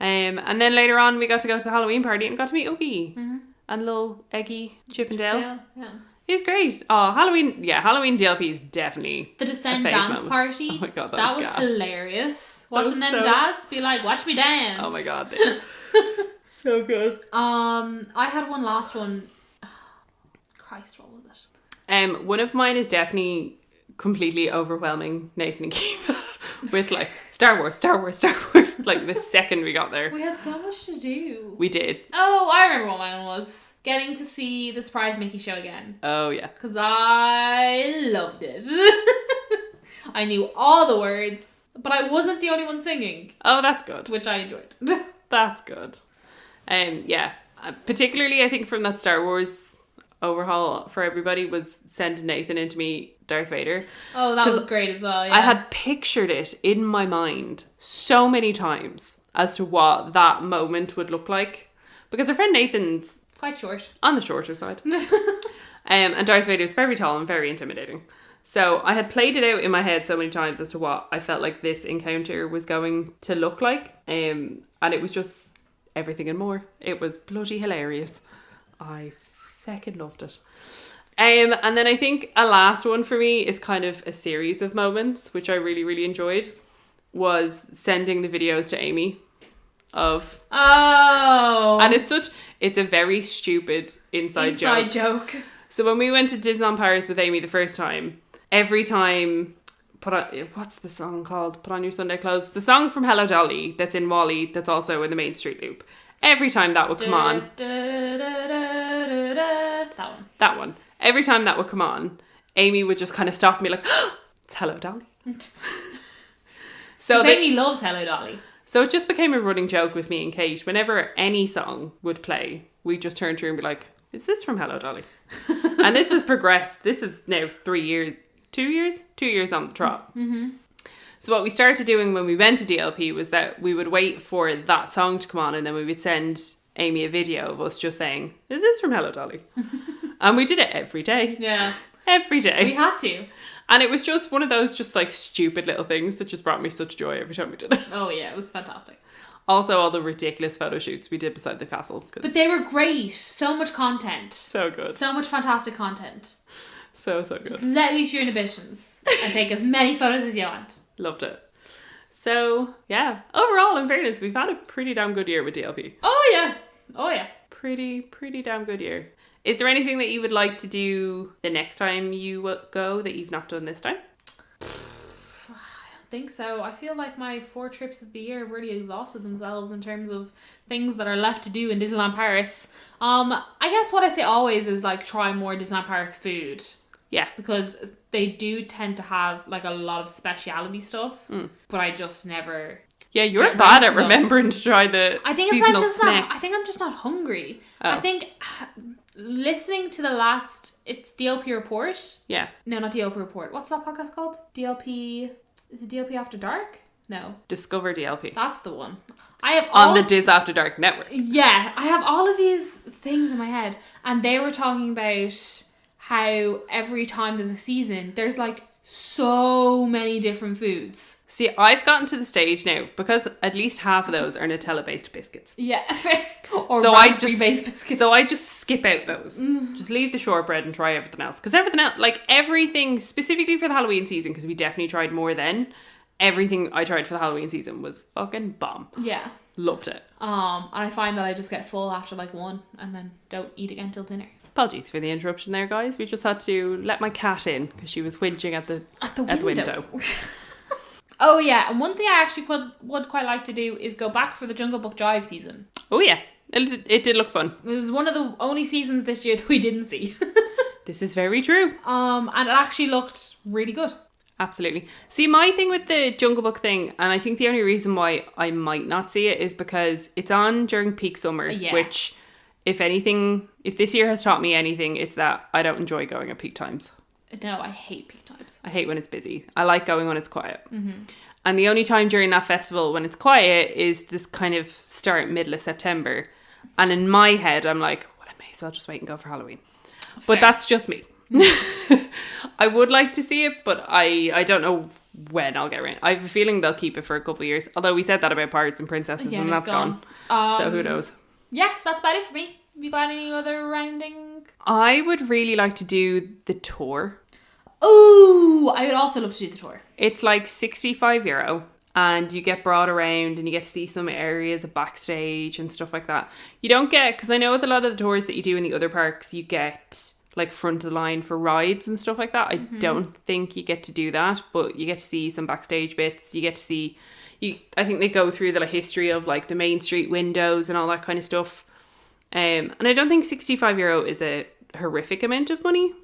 And then later on, we got to go to the Halloween party and got to meet Oogie and little Eggy Chippendale. Yeah. It was great. Oh, Halloween DLP is definitely the Descent a fave dance moment. party. Oh my God, that was gas. hilarious. Watching them so... dads be like, watch me dance. Oh my God. So good. I had one last one. Christ, what was it? One of mine is definitely completely overwhelming Nathan and Kiva with like Star Wars, like the second we got there. We had so much to do. We did. Oh, I remember what mine was. Getting to see the Surprise Mickey show again. Oh, yeah. Because I loved it. I knew all the words, but I wasn't the only one singing. Oh, that's good. Which I enjoyed. That's good. Yeah. Particularly, I think from that Star Wars overhaul for everybody was sending Nathan in to meet Darth Vader. Oh, that was great as well, yeah. I had pictured it in my mind so many times as to what that moment would look like. Because our friend Nathan's quite short. On the shorter side. And Darth Vader is very tall and very intimidating. So I had played it out in my head so many times as to what I felt like this encounter was going to look like. And it was just everything and more. It was bloody hilarious. I fucking loved it. And then I think a last one for me is kind of a series of moments, which I really, really enjoyed, was sending the videos to Amy of... Oh! And it's a very stupid inside joke. So when we went to Disneyland Paris with Amy the first time, every time... what's the song called? Put on your Sunday clothes. The song from Hello Dolly that's in Wall-E that's also in the Main Street Loop. Every time that would come on... That one. Every time that would come on, Amy would just kind of stop and be like, oh, it's Hello Dolly. So Amy loves Hello Dolly. So it just became a running joke with me and Kate. Whenever any song would play, we'd just turn to her and be like, is this from Hello Dolly? And this has progressed. This is now 2 years on the trot. Mm-hmm. So what we started doing when we went to DLP was that we would wait for that song to come on and then we would send Amy a video of us just saying, is this from Hello Dolly? And we did it every day. Yeah. Every day. We had to. And it was just one of those just like stupid little things that just brought me such joy every time we did it. Oh yeah, it was fantastic. Also all the ridiculous photo shoots we did beside the castle. But they were great. So much content. So good. So much fantastic content. So good. Just let loose your inhibitions and take as many photos as you want. Loved it. So yeah, overall in fairness, we've had a pretty damn good year with DLP. Oh yeah. Pretty damn good year. Is there anything that you would like to do the next time you go that you've not done this time? I don't think so. I feel like my 4 trips of the year have really exhausted themselves in terms of things that are left to do in Disneyland Paris. I guess what I say always is like try more Disneyland Paris food. Yeah. Because they do tend to have like a lot of speciality stuff, but I just never... Yeah, you're bad at remembering to try the seasonal snacks. I think I'm just not hungry. Oh. I think listening to the last... It's DLP Report. Yeah. No, not DLP Report. What's that podcast called? DLP... Is it DLP After Dark? No. Discover DLP. That's the one. I have on the Diz After Dark network. Yeah, I have all of these things in my head, and they were talking about how every time there's a season, there's like so many different foods. See, I've gotten to the stage now because at least half of those are Nutella-based biscuits. Yeah, or so raspberry-based biscuits. So I just skip out those. Just leave the shortbread and try everything else. Because everything else, like everything specifically for the Halloween season, because we definitely tried more then. Everything I tried for the Halloween season was fucking bomb. Yeah. Loved it. And I find that I just get full after like 1 and then don't eat again till dinner. Apologies for the interruption there, guys. We just had to let my cat in because she was whinging at the window. Oh yeah, and one thing I actually would quite like to do is go back for the Jungle Book Drive season. Oh yeah, it did look fun. It was one of the only seasons this year that we didn't see. This is very true. And it actually looked really good. Absolutely. See, my thing with the Jungle Book thing, and I think the only reason why I might not see it is because it's on during peak summer, which, if anything, if this year has taught me anything, it's that I don't enjoy going at peak times. No, I hate peak times. I hate when it's busy. I like going when it's quiet. Mm-hmm. And the only time during that festival when it's quiet is this kind of middle of September. And in my head, I'm like, well, I may as well just wait and go for Halloween. Fair. But that's just me. I would like to see it, but I don't know when I'll get around. I have a feeling they'll keep it for a couple of years. Although we said that about Pirates and Princesses, and that's gone. So who knows? Yes, that's about it for me. Have you got any other rounding? I would really like to do the tour. Oh, I would also love to do the tour. It's like €65 and you get brought around and you get to see some areas of backstage and stuff like that. You don't get, because I know with a lot of the tours that you do in the other parks, you get like front of the line for rides and stuff like that. I don't think you get to do that, but you get to see some backstage bits. You get to see, I think they go through the history of like the Main Street windows and all that kind of stuff. And I don't think €65 is a horrific amount of money.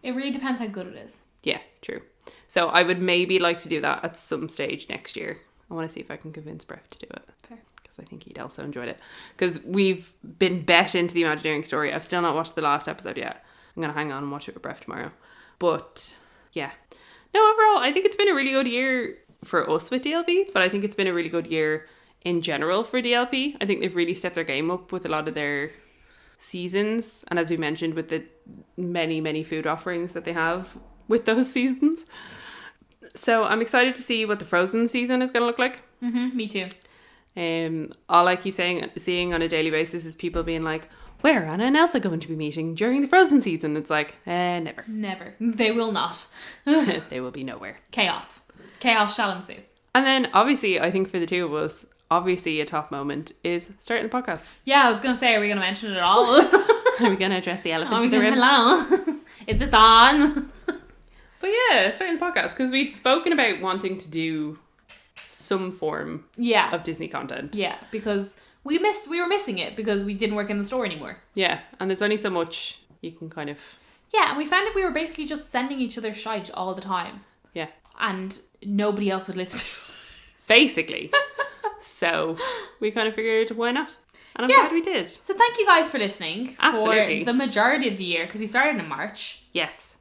It really depends how good it is. Yeah, true. So I would maybe like to do that at some stage next year. I want to see if I can convince Bref to do it. Fair. Because I think he'd also enjoyed it. Because we've been bet into the Imagineering story. I've still not watched the last episode yet. I'm going to hang on and watch it with Bref tomorrow. But yeah. No, overall, I think it's been a really good year for us with DLP. But I think it's been a really good year in general for DLP. I think they've really stepped their game up with a lot of their seasons, and as we mentioned, with the many food offerings that they have with those seasons. So I'm excited to see what the Frozen season is going to look like. Me too. All I keep seeing on a daily basis is people being like, where are Anna and Elsa going to be meeting during the Frozen season? It's like, never. They will not. They will be nowhere. Chaos shall ensue. And then obviously I think for the two of us, obviously a top moment is starting the podcast. Yeah, I was going to say, are we going to mention it all? Are we going to address the elephant in the room? Hello? Is this on? But yeah, starting the podcast, because we'd spoken about wanting to do some form of Disney content. Yeah, because we were missing it because we didn't work in the store anymore. Yeah, and there's only so much you can kind of... Yeah, and we found that we were basically just sending each other shite all the time. Yeah. And nobody else would listen to us. Basically. So we kind of figured, why not? And I'm glad we did. So thank you guys for listening. Absolutely. For the majority of the year, because we started in March. Yes.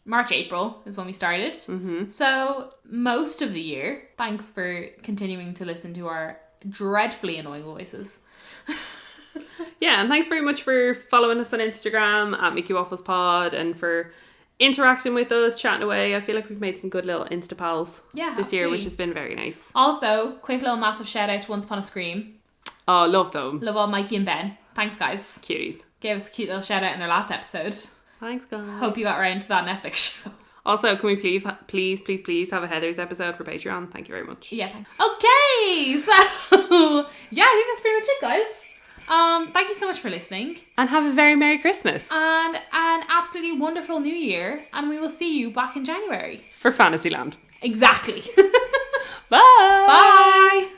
March, April is when we started. So most of the year, thanks for continuing to listen to our dreadfully annoying voices. Yeah, and thanks very much for following us on Instagram at Mickey Waffles Pod, and for interacting with us, chatting away. I feel like we've made some good little Insta pals this year, which has been very nice. Also, quick little massive shout out to Once Upon a Scream. Oh, love them. Love all Mikey and Ben. Thanks, guys. Cuties. Gave us a cute little shout out in their last episode. Thanks, guys. Hope you got around to that Netflix show. Also, can we please have a Heather's episode for Patreon? Thank you very much. Yeah, thanks. Okay, so yeah, I think that's pretty much it, guys. Thank you so much for listening. And have a very Merry Christmas. And an absolutely wonderful New Year. And we will see you back in January. For Fantasyland. Exactly. Bye. Bye.